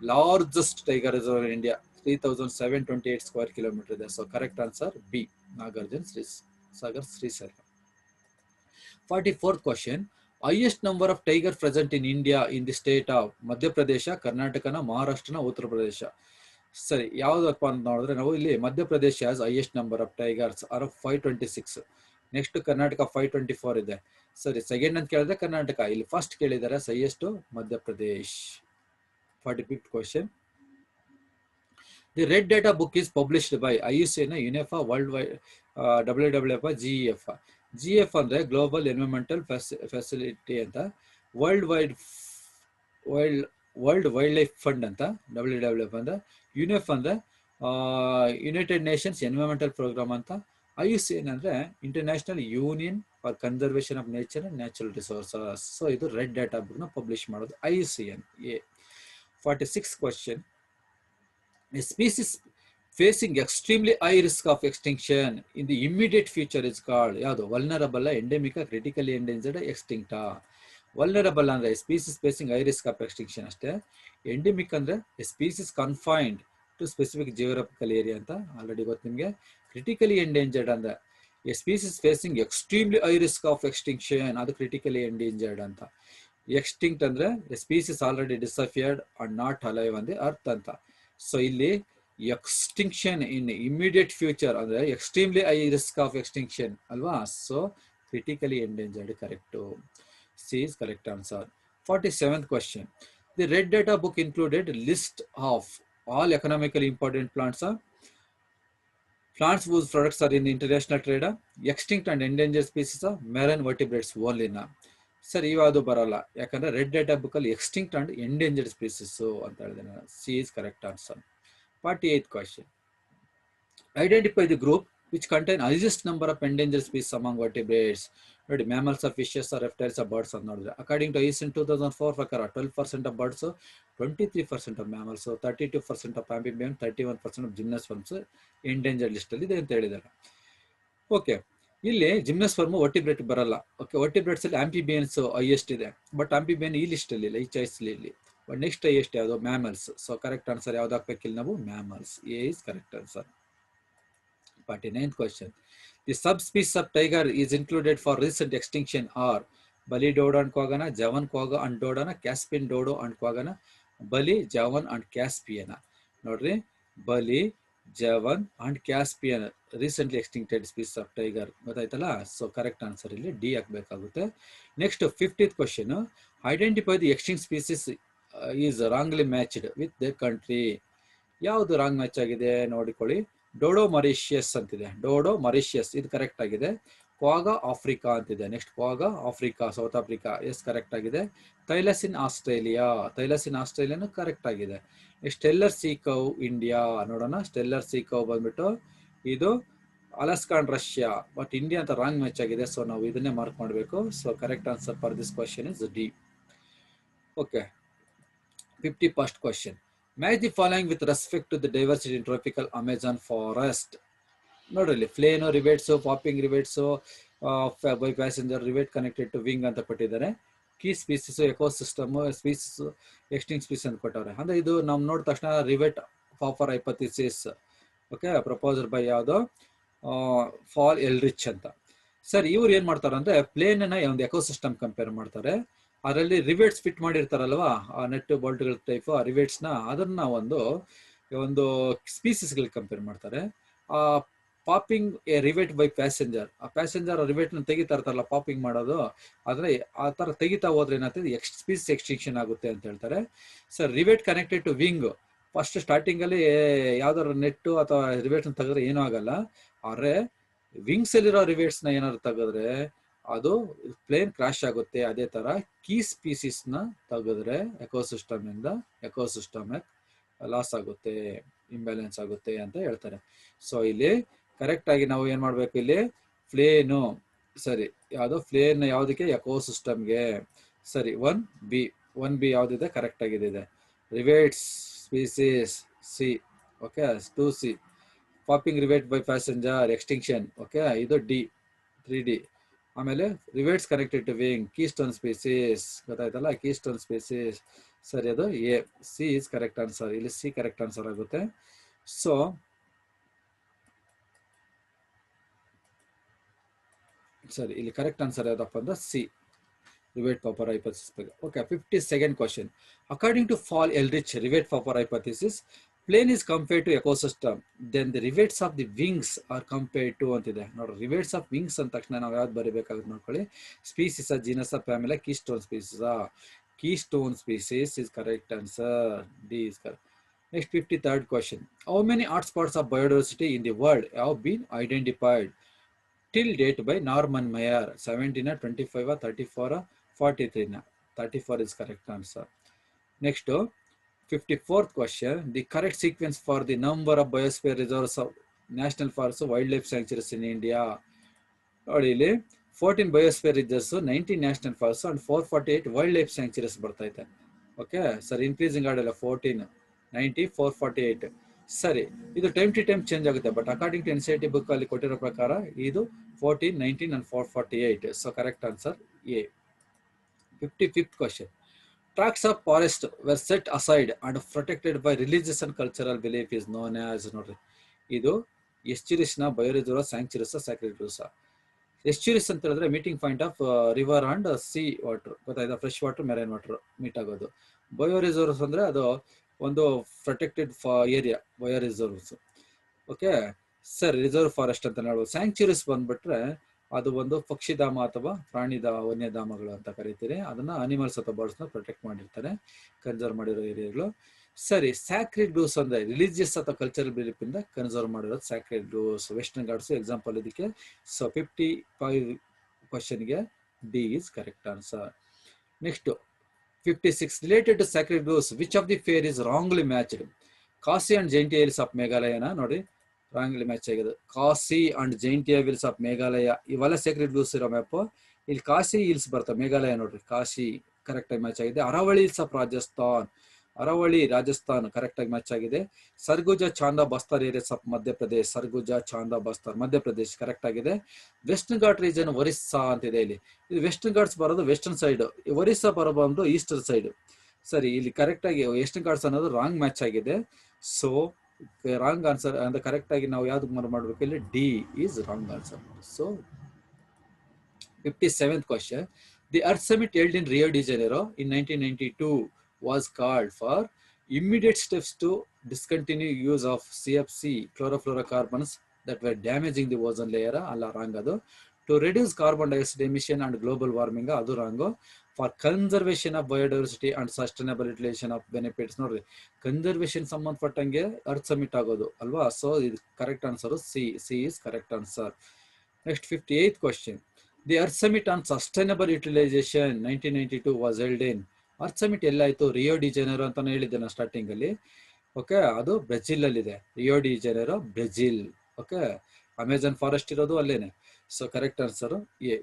largest tiger reserve in India, 3728 square kilometre ಇದೆ. So correct answer B, Nagarjuna Sagar Srisailam. 44th question. Highest number of tiger present in India in the state of Madhya Pradesh, ಕರ್ನಾಟಕನ, ಮಹಾರಾಷ್ಟ್ರನ, ಉತ್ತರ ಪ್ರದೇಶ? ಸರಿ, ಯಾವ್ದಪ್ಪ ಅಂತ ನೋಡಿದ್ರೆ ನಾವು ಇಲ್ಲಿ Madhya Pradesh has highest number of tigers are 526. Next Karnataka 524 ಇದೆ. ಸರಿ, ಸೆಕೆಂಡ್ ಅಂತ ಕೇಳಿದ್ರೆ ಕರ್ನಾಟಕ, ಇಲ್ಲಿ ಫಸ್ಟ್ ಕೇಳಿದ್ದಾರೆ highest Madhya Pradesh. 45th question. The Red Data book is published by IUCN, UNEFA, World Wide, WWF, GEF. GEF ಅಂದ್ರೆ ಗ್ಲೋಬಲ್ ಎನ್ವೈರನ್ಮೆಂಟಲ್ ಫೆಸಿಲಿಟಿ ಅಂತ, ವರ್ಲ್ಡ್ ವೈಲ್ಡ್ ಲೈಫ್ ಫಂಡ್ ಅಂತ, WWF ಅಂದ್ರೆ, ಯುನೆಫ್ ಅಂದ್ರೆ ಯುನೈಟೆಡ್ ನೇಷನ್ಸ್ ಎನ್ವೈರನ್ಮೆಂಟಲ್ ಪ್ರೋಗ್ರಾಮ್ ಅಂತ, IUCN ಅಂದ್ರೆ international union for conservation of nature and natural resources. So ಇದು ರೆಡ್ ಡಾಟಾ ಬುಕ್ ನ ಪಬ್ಲಿಷ್ ಮಾಡೋದು IUCN. 46th question. A species facing extremely high risk of extinction in the immediate future is called ಯಾವುದು? ವಲ್ನರಬಲ್, ಎಂಡೆಮಿಕ್, ಕ್ರಿಟಿಕಲಿ ಎಂಡೇಂಜರ್ಡ್, ಎಕ್ಸ್ಟಿಂಕ್ಟಾ? ವಲ್ನರಬಲ್ ಅಂದ್ರೆ species facing high risk of extinction ಅಷ್ಟೇ. ಎಂಡೆಮಿಕ್ ಅಂದ್ರೆ species confined to specific geographical area ಅಂತ ಆಲ್ರೆಡಿ ಗೊತ್ತು ನಿಮಗೆ. ಕ್ರಿಟಿಕಲಿ ಎಂಡೇಂಜರ್ಡ್ ಅಂದ್ರೆ species facing extremely high risk of extinction, ಅದು ಕ್ರಿಟಿಕಲಿ ಎಂಡೇಂಜರ್ಡ್ ಅಂತ. ಎಕ್ಸ್ಟಿಂಕ್ಟ್ ಅಂದ್ರೆ species already disappeared and not alive ಅಂದ್ರೆ ಅರ್ಥ ಅಂತ. ಸೊ ಇಲ್ಲಿ ಎಕ್ಸ್ಟಿಂಕ್ಷನ್ ಇನ್ ಇಮಿಡಿಯೇಟ್ ಫ್ಯೂಚರ್ ಅಂದ್ರೆ extremely high risk of extinction ಅಲ್ವಾ. So critically endangered correct. C is correct answer. 47th question. The Red Data book included list of all economically important plants whose products are in international trade, extinct and endangered species, marine vertebrates only na. ಸರಿ, ಇವಾದು ಬರಲ್ಲ, ಯಾಕಂದ್ರೆ ರೆಡ್ ಡೇಟಾ ಬುಕ್ ಅಲ್ಲಿ ಎಕ್ಸ್ಟಿಂಕ್ಟ್ ಅಂಡ್ ಎಂಡೇಂಜರ್ಡ್ ಸ್ಪೀಸೀಸ್ ಅಂತ ಹೇಳಿದೆ. C is correct answer. 48th question. Identify the group which contain highest number of endangered species among vertebrates. ನೋಡಿ, ಮ್ಯಾಮಲ್ಸ್, ಫಿಶಸ್, ರೆಪ್ಟೈಲ್ಸ್, ಬರ್ಡ್ಸ್ ಅಂತ ನೋಡಿದ್ರೆ ಅಕಾರ್ಡಿಂಗ್ ಟು IUCN 2004 ಪ್ರಕಾರ 12% of birds, 23% of mammals, 32% of amphibian, 31% of gymnosperms endangered list ಅಲ್ಲಿ ಇದೆ ಅಂತ ಹೇಳಿದ್ದಾರೆ. ಓಕೆ, ಇಲ್ಲಿ ಜಿಮ್ನೋಸ್ಪರ್ಮ್ ವರ್ಟಿಬ್ರೇಟ್ ಬರಲ್ಲ. ಓಕೆ, ವರ್ಟಿಬ್ರೇಟ್ಸ್ ಅಲ್ಲಿ ಆಂಫಿಬಿಯನ್ಸ್ ಹೈಯೆಸ್ಟ್ ಇದೆ, ಬಟ್ ಆಂಫಿಬಿಯನ್ ಈ ಲಿಸ್ಟ್ ಅಲ್ಲಿ ಇಲ್ಲ, ಈ ಚಾಯ್ಸ್ ಇಲ್ಲಿ. ಬಟ್ ನೆಕ್ಸ್ಟ್ ಹೈಯೆಸ್ಟ್ ಯಾವುದು? ಮ್ಯಾಮಲ್ಸ್. ಸೊ ಕರೆಕ್ಟ್ ಆನ್ಸರ್ ಯಾವ್ದು ಹಾಕ್ಬೇಕಿಲ್ಲ ನಾವು? Mammals. A is correct answer. 49th question. The subspecies of tiger is included for recent extinction are Bali dodo and quagana, Javan quagga and dodana, Caspian dodo and quagana, Bali, Javan and Caspiana. ನೋಡ್ರಿ, ಬಲಿ, Javan and Caspian recently extincted species of tiger. ಗೊತ್ತಾಯ್ತಲ್ಲ? ಸೊ ಕರೆಕ್ಟ್ ಆನ್ಸರ್ ಇಲ್ಲಿ ಡಿ ಹಾಕ್ಬೇಕಾಗುತ್ತೆ. Next 50th question, identify the extinct species is wrongly matched with the country. ಯಾವುದು ರಾಂಗ್ ಮ್ಯಾಚ್ ಆಗಿದೆ ನೋಡಿಕೊಳ್ಳಿ. ಡೋಡೋ ಮರಿಷಿಯಸ್ ಅಂತಿದೆ, ಡೋಡೋ ಮರಿಷಿಯಸ್ ಇದು ಕರೆಕ್ಟ್ ಆಗಿದೆ. ಕ್ವಾಗಾ ಆಫ್ರಿಕಾ ಅಂತಿದೆ, next quagga Africa South Africa yes correct ಆಗಿದೆ. ಥೈಲಸಿನ್ ಆಸ್ಟ್ರೇಲಿಯಾ, ಥೈಲಸಿನ್ ಆಸ್ಟ್ರೇಲಿಯಾನು ಕರೆಕ್ಟ್ ಆಗಿದೆ. ಸ್ಟೆಲ್ಲರ್ ಸೀಕೌ ಇಂಡಿಯಾ ನೋಡೋಣ. ಸ್ಟೆಲ್ಲರ್ ಸೀಕೌ ಬಂದ್ಬಿಟ್ಟು ಇದು Alaska and Russia, but India ಅಂತ ರಾಂಗ್ ಮ್ಯಾಚ್ ಆಗಿದೆ. ಸೊ ನಾವು ಇದನ್ನೇ ಮಾರ್ಕ್ ಮಾಡಬೇಕು. So correct answer for this question is D. Okay, 51st question. Match the following with respect to the diversity in tropical Amazon forest. ನೋಡ್ರಿ, plane, rivets, popping rivets, by passenger, rivet connected to wing ಅಂತ ಕೊಟ್ಟಿದ್ದಾರೆ. Key species, ecosystem, species, extinct species ಅಂತ ಕೊಟ್ಟವ್ರೆ. ಅಂದ್ರೆ ಇದು ನಾವು ನೋಡಿದ ತಕ್ಷಣ rivet popper hypothesis, okay, proposer by ಯಾವುದು, ಫಾಲ್ ಎಲ್ರಿಚ್ ಅಂತ. ಸರ್ ಇವ್ರು ಏನ್ ಮಾಡ್ತಾರೆ ಅಂದ್ರೆ ಪ್ಲೇನ್ ಒಂದು ಎಕೋಸಿಸ್ಟಮ್ ಕಂಪೇರ್ ಮಾಡ್ತಾರೆ. ಅದರಲ್ಲಿ ರಿವೇಟ್ಸ್ ಫಿಟ್ ಮಾಡಿರ್ತಾರಲ್ವಾ, ಆ ನೆಟ್ ಬೋಲ್ಟ್ಗಳ ಟೈಪ್ ಆ ರಿವೇಟ್ಸ್ ನ ಅದನ್ನ ಒಂದು ಸ್ಪೀಸೀಸ್ ಗಳಿಗೆ ಕಂಪೇರ್ ಮಾಡ್ತಾರೆ. ಆ ಪಾಪಿಂಗ್ ಎ ರಿವೇಟ್ ಬೈ ಪ್ಯಾಸೆಂಜರ್, ಆ ಪ್ಯಾಸೆಂಜರ್ ರಿವೇಟ್ ನ ತೆಗಿತಾ ಇರ್ತಾರಲ್ಲ ಪಾಪಿಂಗ್ ಮಾಡೋದು, ಆದ್ರೆ ಆ ತರ ತೆಗಿತಾ ಹೋದ್ರೆ ಏನಾಗ್ತದೆ, ಸ್ಪೀಸೀಸ್ ಎಕ್ಸ್ಟಿಂಕ್ಷನ್ ಆಗುತ್ತೆ ಅಂತ ಹೇಳ್ತಾರೆ. Sir rivet connected to wing, first starting ಅಲ್ಲಿ ಯಾವ್ದಾದ್ರು ನೆಟ್ ಅಥವಾ ರಿವೇಟ್ ತೆಗೆದ್ರೆ ಏನೂ ಆಗಲ್ಲ. ಆದ್ರೆ ವಿಂಗ್ಸ್ ಅಲ್ಲಿರೋ ರಿವೇಟ್ಸ್ ನ ಏನಾದ್ರು ತೆಗೆದ್ರೆ ಅದು ಪ್ಲೇನ್ ಕ್ರಾಶ್ ಆಗುತ್ತೆ. ಅದೇ ತರ ಕೀ ಸ್ಪೀಸೀಸ್ ನ ತೆಗೆದ್ರೆ ಎಕೋಸಿಸ್ಟಮ್ ಇಂದ ಎಕೋಸಿಸ್ಟಮ್ ಲಾಸ್ ಆಗುತ್ತೆ, ಇಂಬ್ಯಾಲೆನ್ಸ್ ಆಗುತ್ತೆ ಅಂತ ಹೇಳ್ತಾರೆ. ಸೊ ಇಲ್ಲಿ ಕರೆಕ್ಟ್ ಆಗಿ ನಾವು ಏನ್ ಮಾಡ್ಬೇಕು, ಇಲ್ಲಿ ಪ್ಲೇನು ಸರಿ, ಯಾವ್ದು ಪ್ಲೇನ್ ಯಾವ್ದಕ್ಕೆ, ಎಕೋಸಿಸ್ಟಮ್ಗೆ. ಸರಿ, 1B ಯಾವ್ದಿದೆ ಕರೆಕ್ಟ್ ಆಗಿದೆ. Rivets species C, okay, 2C. Popping rivet by passenger extinction, okay, ಇದು ಡಿ, 3D. ಆಮೇಲೆ rivets connected to wing, keystone species, ಗೊತ್ತಾಯ್ತಲ್ಲ, ಕೀಸ್ಟೋನ್ ಸ್ಪೀಸೀಸ್. ಸರಿ, ಅದು A, C is correct answer. ಇಲ್ಲಿ ಸಿ ಕರೆಕ್ಟ್ ಆನ್ಸರ್ ಆಗುತ್ತೆ. ಸೊ ಸರಿ, ಇಲ್ಲಿ ಕರೆಕ್ಟ್ ಆನ್ಸರ್ ಯಾವ್ದಪ್ಪ ಅಂದ್ರೆ ಸಿ, ರಿವೇಟ್ ಫಾಫರ್ ಹೈಪಥಿಸಿಸ್ ಬಗ್ಗೆ. Okay, 52nd question. According to Paul Ehrlich rivet popper hypothesis, plane is compared to ecosystem, then the rivets of the wings are compared to ಅಂತಿದೆ. ನೋಡ್ರಿ, ರಿವೇಟ್ಸ್ ಆಫ್ ವಿಂಗ್ಸ್ ಅಂದ ತಕ್ಷಣ ನಾವು ಯಾವ್ದು ಬರೀಬೇಕಾಗುತ್ತೆ ನೋಡ್ಕೊಳ್ಳಿ. Species, genus, family, keystone species. Keystone species is correct answer, D is correct. Next 53rd question. How many hotspots of biodiversity in the world have been identified till date by Norman Maier? 17, 25, 34, 43. 34 is correct answer. Next, 54th question. The correct sequence for the number of biosphere reserves of national forests, wildlife sanctuaries in India. Really, 14 biosphere reserves, 19 national forests and 448 wildlife sanctuaries ಬರ್ತಾ ಇದೆ. Okay sir, increasing order 14, 90, 448. ಸರಿ, ಇದು ಟೈಮ್ ಟು ಟೈಮ್ ಚೇಂಜ್ ಆಗುತ್ತೆ, but according to NCERT book ಅಲ್ಲಿ ಕೊಟ್ಟಿರೋ ಪ್ರಕಾರ ಇದು 14, 19 and 448. So correct answer A. 55th question. Tracts of forest were set aside and protected by religious and cultural belief is known as, ನೋಡ್ರಿ, ಇದು ಎಸ್ಚುರೀಸ್ ನ ಬಯೋರಿಸರ್ವ್, ಸ್ಯಾಂಕ್ಚುರೀಸ್, ಸ್ಯಾಕ್ರೆಡ್. ಎಸ್ಚುರೀಸ್ ಅಂತ ಹೇಳಿದ್ರೆ meeting point of river and sea water, ಗೊತ್ತಾಯ್ತಾ, fresh water, marine water meet ಆಗೋದು. ಬಯೋ ರಿಸರ್ವ್ಸ್ ಅಂದ್ರೆ ಅದು ಒಂದು protected area, bio reserves. Okay sir, reserve forest ಅಂತ ಹೇಳ್ಬೋದು. ಸ್ಯಾಂಕ್ಚುರೀಸ್ ಬಂದ್ಬಿಟ್ರೆ ಅದು ಒಂದು ಪಕ್ಷಿಧಾಮ ಅಥವಾ ವನ್ಯಧಾಮಗಳು ಅಂತ ಕರಿತೀರಿ. ಅದನ್ನ ಅನಿಮಲ್ಸ್ ಅಥವಾ ಬರ್ಡ್ಸ್ ನ ಪ್ರೊಟೆಕ್ಟ್ ಮಾಡಿರ್ತಾರೆ, ಕನ್ಸರ್ವ್ ಮಾಡಿರೋ ಏರಿಯಾಗಳು. ಸರಿ, ಸ್ಯಾಕ್ರೆಡ್ ಗ್ರೂವ್ಸ್ ಅಂದ್ರೆ ರಿಲಿಜಿಯಸ್ ಅಥವಾ ಕಲ್ಚರಲ್ ಬಿಲೀಫ್ ಇಂದ ಕನ್ಸರ್ವ್ ಮಾಡಿರೋದು sacred groves. Western Ghats example ಇದಕ್ಕೆ. ಸೊ 55 ಕ್ವಶನ್ಗೆ D is correct answer. Next 56. Related to sacred groves, which of the pair is wrongly matched? Khasi and Jaintia hills of ಮೇಘಾಲಯನ ನೋಡಿ ರಾಂಗ್ಲಿ ಮ್ಯಾಚ್ ಆಗಿದೆ. Khasi and Jaintia hills of Meghalaya ಇವೆಲ್ಲ ಸೀಕ್ರೆಟ್ ಗ್ರೂವ್ಸ್ ಇರೋ ಮ್ಯಾಪ್. ಇಲ್ಲಿ ಕಾಸಿ ಹಿಲ್ಸ್ ಬರ್ತವೆ, ಮೇಘಾಲಯ ನೋಡ್ರಿ, ಕಾಶಿ ಕರೆಕ್ಟ್ ಆಗಿ ಮ್ಯಾಚ್ ಆಗಿದೆ. Aravalli hills of Rajasthan, Aravalli Rajasthan correct ಆಗಿ ಮ್ಯಾಚ್ ಆಗಿದೆ. Surguja Chanda Bastar areas of Madhya Pradesh, Surguja Chanda Bastar Madhya Pradesh correct ಆಗಿದೆ. ವೆಸ್ಟರ್ನ್ ಘಾಟ್ ರೀಜನ್ ಒರಿಸ್ಸಾ ಅಂತಿದೆ. ಇಲ್ಲಿ ಇದು ವೆಸ್ಟರ್ನ್ ಘಾಟ್ಸ್ ಬರೋದು ವೆಸ್ಟರ್ನ್ ಸೈಡ್, ಒರಿಸ್ಸಾ ಬರೋದು ಈಸ್ಟರ್ನ್ ಸೈಡ್. ಸರಿ, ಇಲ್ಲಿ ಕರೆಕ್ಟ್ ಆಗಿ ವೆಸ್ಟರ್ನ್ ಘಾಟ್ಸ್ ಅನ್ನೋದು ರಾಂಗ್ ಮ್ಯಾಚ್ ಆಗಿದೆ. ಸೊ ರಾಂಗ್ ಆನ್ಸರ್ ಅಂದ್ರೆ ಕರೆಕ್ಟ್ ಆಗಿ ನಾವು ಯಾವ್ದು ಮಾಡ್ಬೇಕು, ಇಲ್ಲಿ D is wrong answer. So 57th question. The Earth Summit held in Rio de Janeiro in 1992 was called for Immediate steps to discontinue use of CFC chlorofluorocarbons that were damaging the ozone layer alla wrong adu. To reduce carbon dioxide emission and global warming adu wrong. For conservation of biodiversity and sustainable utilization of benefits nodri conservation ಸಂಬಂಧಪಟ್ಟಂಗೆ ಅರ್ತ್ ಸಮಿಟ್ ಆಗೋದು ಅಲ್ವಾ. ಸೊ ಇದು correct answer C is correct answer. Next 58th question. The Earth Summit on Sustainable Utilization 1992 was held in. Earth summit ಎಲ್ಲಾಯ್ತು? ರಿಯೋ ಡಿ ಜನರೋ ಅಂತಾನೆ ಹೇಳಿದ್ದೆ ನಾನು ಸ್ಟಾರ್ಟಿಂಗ್ ಅಲ್ಲಿ. ಓಕೆ, ಅದು ಬ್ರೆಜಿಲ್ ಅಲ್ಲಿ ಇದೆ. Rio de Janeiro Brazil. Okay, Amazon forest ಇರೋದು ಅಲ್ಲೇನೆ. So correct answer A.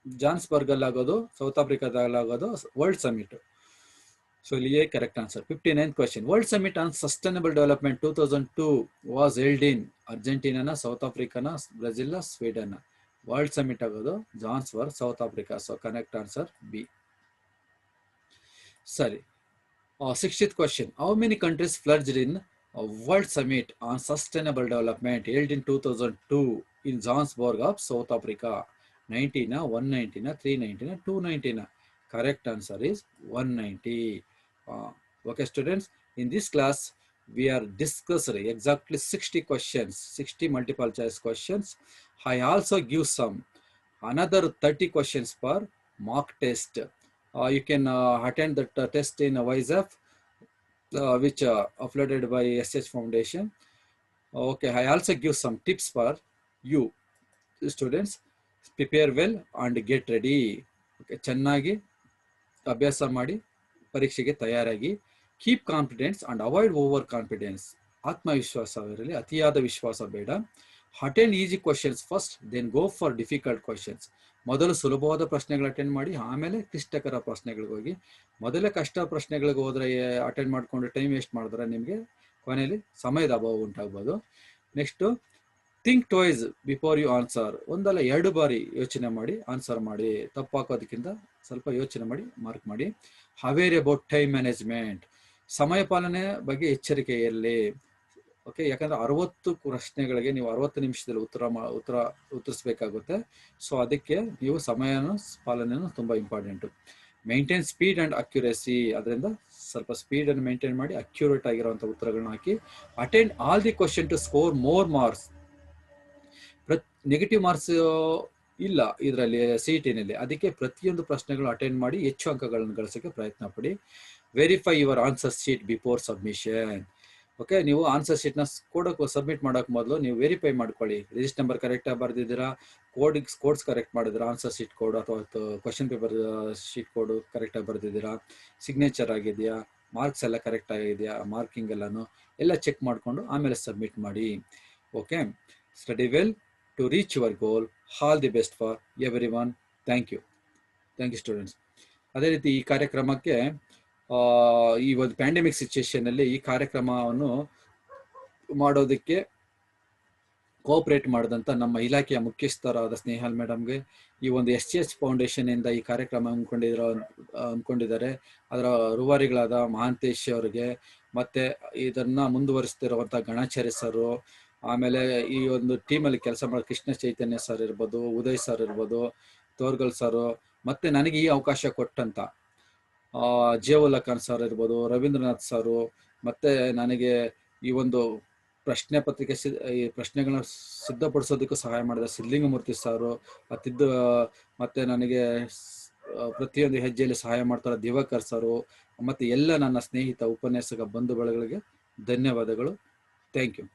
Johannesburg ಅಲ್ಲಿ ಆಗೋದು, ಸೌತ್ ಆಫ್ರಿಕಾದಲ್ಲಿ ಆಗೋದು ವರ್ಲ್ಡ್ ಸಮಿಟ್. ಸೊ ಇಲ್ಲಿ A correct answer. 59th question. World summit on sustainable development 2002 was held in ಅರ್ಜೆಂಟೀನಾನ, ಸೌತ್ ಆಫ್ರಿಕಾನ, ಬ್ರೆಜಿಲ್, ಸ್ವೀಡನ್. ವರ್ಲ್ಡ್ ಸಮಿಟ್ ಆಗೋದು Johannesburg, South Africa. So correct answer B. ಸರಿ. 60th question. How many countries pledged in World Summit on Sustainable Development held in 2002 in Johannesburg of South Africa? 19, 119, 319, 219. Correct answer is 190. Okay, students. In this class, we are discussing exactly 60 questions, 60 multiple choice questions. I also give some another 30 questions per mock test. You can attend that test in WISEF, which uploaded by SH Foundation. Okay, I also give some tips for you students. Prepare well and get ready. Okay, ಚೆನ್ನಾಗಿ ಅಭ್ಯಾಸ ಮಾಡಿ ಪರೀಕ್ಷೆಗೆ ತಯಾರಾಗಿ. Keep confidence and avoid over confidence. ಆತ್ಮವಿಶ್ವಾಸವಿರಲಿ, ಅತಿಯಾದ ವಿಶ್ವಾಸ ಬೇಡ. Attend easy questions first, then go for difficult questions. ಮೊದಲು ಸುಲಭವಾದ ಪ್ರಶ್ನೆಗಳು ಅಟೆಂಡ್ ಮಾಡಿ, ಆಮೇಲೆ ಕ್ಲಿಷ್ಟಕರ ಪ್ರಶ್ನೆಗಳಿಗೆ ಹೋಗಿ. ಮೊದಲೇ ಕಷ್ಟ ಪ್ರಶ್ನೆಗಳಿಗೆ ಹೋದ್ರೆ ಅಟೆಂಡ್ ಮಾಡ್ಕೊಂಡು ಟೈಮ್ ವೇಸ್ಟ್ ಮಾಡಿದ್ರೆ ನಿಮಗೆ ಕೊನೆಯಲ್ಲಿ ಸಮಯದ ಅಭಾವ ಉಂಟಾಗ್ಬೋದು. Next, think twice before you answer. ಒಂದಲ್ಲ 2 ಬಾರಿ ಯೋಚನೆ ಮಾಡಿ ಆನ್ಸರ್ ಮಾಡಿ. ತಪ್ಪು ಹಾಕೋದಕ್ಕಿಂತ ಸ್ವಲ್ಪ ಯೋಚನೆ ಮಾಡಿ ಮಾರ್ಕ್ ಮಾಡಿ. Aware about time management. ಸಮಯ ಪಾಲನೆ ಬಗ್ಗೆ ಎಚ್ಚರಿಕೆ ಇರಲಿ. ಓಕೆ, ಯಾಕಂದ್ರೆ 60 ಪ್ರಶ್ನೆಗಳಿಗೆ ನೀವು 60 ನಿಮಿಷದಲ್ಲಿ ಉತ್ತರಿಸಬೇಕಾಗುತ್ತೆ. ಸೊ ಅದಕ್ಕೆ ನೀವು ಸಮಯನ ಪಾಲನೆಯನ್ನು ತುಂಬಾ important. Maintain speed and accuracy. ಅದರಿಂದ ಸ್ವಲ್ಪ ಸ್ಪೀಡ್ ಅನ್ನು ಮೇಂಟೈನ್ ಮಾಡಿ ಅಕ್ಯುರೇಟ್ ಆಗಿರುವಂತಹ ಉತ್ತರಗಳನ್ನ ಹಾಕಿ. Attend all the question to score more marks. Negative marks ಇಲ್ಲ ಇದರಲ್ಲಿ CET-ನಲ್ಲಿ. ಅದಕ್ಕೆ ಪ್ರತಿಯೊಂದು ಪ್ರಶ್ನೆಗಳು ಅಟೆಂಡ್ ಮಾಡಿ ಹೆಚ್ಚು ಅಂಕಗಳನ್ನು ಗಳಿಸೋಕೆ ಪ್ರಯತ್ನ ಪಡಿ. Verify your answer sheet before submission. Okay, ನೀವು ಆನ್ಸರ್ ಶೀಟ್ನ ಸಬ್ಮಿಟ್ ಮಾಡೋಕೆ ಮೊದಲು ನೀವು ವೆರಿಫೈ ಮಾಡ್ಕೊಳ್ಳಿ. ರಿಜಿಸ್ಟರ್ ನಂಬರ್ ಕರೆಕ್ಟಾಗಿ ಬರೆದಿದ್ದೀರಾ, ಕೋಡ್ಸ್ ಕರೆಕ್ಟ್ ಮಾಡಿದ್ರೆ ಆನ್ಸರ್ ಶೀಟ್ ಕೋಡ್ ಅಥವಾ ಕ್ವಶನ್ ಪೇಪರ್ ಶೀಟ್ ಕೋಡು ಕರೆಕ್ಟಾಗಿ ಬರೆದಿದ್ದೀರಾ, ಸಿಗ್ನೇಚರ್ ಆಗಿದೆಯಾ, ಮಾರ್ಕ್ಸ್ ಎಲ್ಲ ಕರೆಕ್ಟ್ ಆಗಿದೆಯಾ, ಮಾರ್ಕಿಂಗ್ ಎಲ್ಲ ಚೆಕ್ ಮಾಡಿಕೊಂಡು ಆಮೇಲೆ ಸಬ್ಮಿಟ್ ಮಾಡಿ. Okay, study well to reach your goal. All the best for everyone. Thank you students. ಅದೇ ರೀತಿ ಈ ಕಾರ್ಯಕ್ರಮಕ್ಕೆ ಈ ಒಂದು ಪ್ಯಾಂಡಮಿಕ್ ಸಿಚುಯೇಷನ್ ಅಲ್ಲಿ ಈ ಕಾರ್ಯಕ್ರಮವನ್ನು ಮಾಡೋದಕ್ಕೆ ಕೋಆಪರೇಟ್ ಮಾಡಿದಂತ ನಮ್ಮ ಇಲಾಖೆಯ ಮುಖ್ಯಸ್ಥರಾದ ಸ್ನೇಹಲ್ ಮೇಡಮ್ಗೆ, ಈ ಒಂದು SH ಫೌಂಡೇಶನ್ ಇಂದ ಈ ಕಾರ್ಯಕ್ರಮ ಹಮ್ಮಿಕೊಂಡಿದ್ದಾರೆ ಅದರ ರೂವಾರಿಗಳಾದ ಮಹಾಂತೇಶ್ ಅವರಿಗೆ, ಮತ್ತೆ ಇದನ್ನ ಮುಂದುವರಿಸ್ತಿರುವಂತಹ ಗಣಾಚಾರ್ಯ ಸರ್, ಆಮೇಲೆ ಈ ಒಂದು ಟೀಮಲ್ಲಿ ಕೆಲಸ ಮಾಡೋ ಕೃಷ್ಣ ಚೈತನ್ಯ ಸರ್ ಇರ್ಬೋದು, ಉದಯ್ ಸರ್ ಇರ್ಬೋದು, ತೋರ್ಗಲ್ ಸರ್, ಮತ್ತೆ ನನಗೆ ಈ ಅವಕಾಶ ಕೊಟ್ಟಂತ ಜಿಯಾವುಲ್ಲಾ ಖಾನ್ ಸರ್ ಇರ್ಬೋದು, ರವೀಂದ್ರನಾಥ್ ಸರ್, ಮತ್ತೆ ನನಗೆ ಈ ಒಂದು ಪ್ರಶ್ನೆ ಪತ್ರಿಕೆ ಈ ಪ್ರಶ್ನೆಗಳನ್ನ ಸಿದ್ಧಪಡಿಸೋದಕ್ಕೂ ಸಹಾಯ ಮಾಡಿದ ಸಿದ್ಧಲಿಂಗಮೂರ್ತಿ ಸರ್, ಮತ್ತೆ ನನಗೆ ಪ್ರತಿಯೊಂದು ಹೆಜ್ಜೆಯಲ್ಲಿ ಸಹಾಯ ಮಾಡ್ತಾರೆ ದಿವಾಕರ್ ಸರ್, ಮತ್ತೆ ಎಲ್ಲ ನನ್ನ ಸ್ನೇಹಿತ ಉಪನ್ಯಾಸಕ ಬಂಧು ಬಳಗಗಳಿಗೆ ಧನ್ಯವಾದಗಳು. Thank you.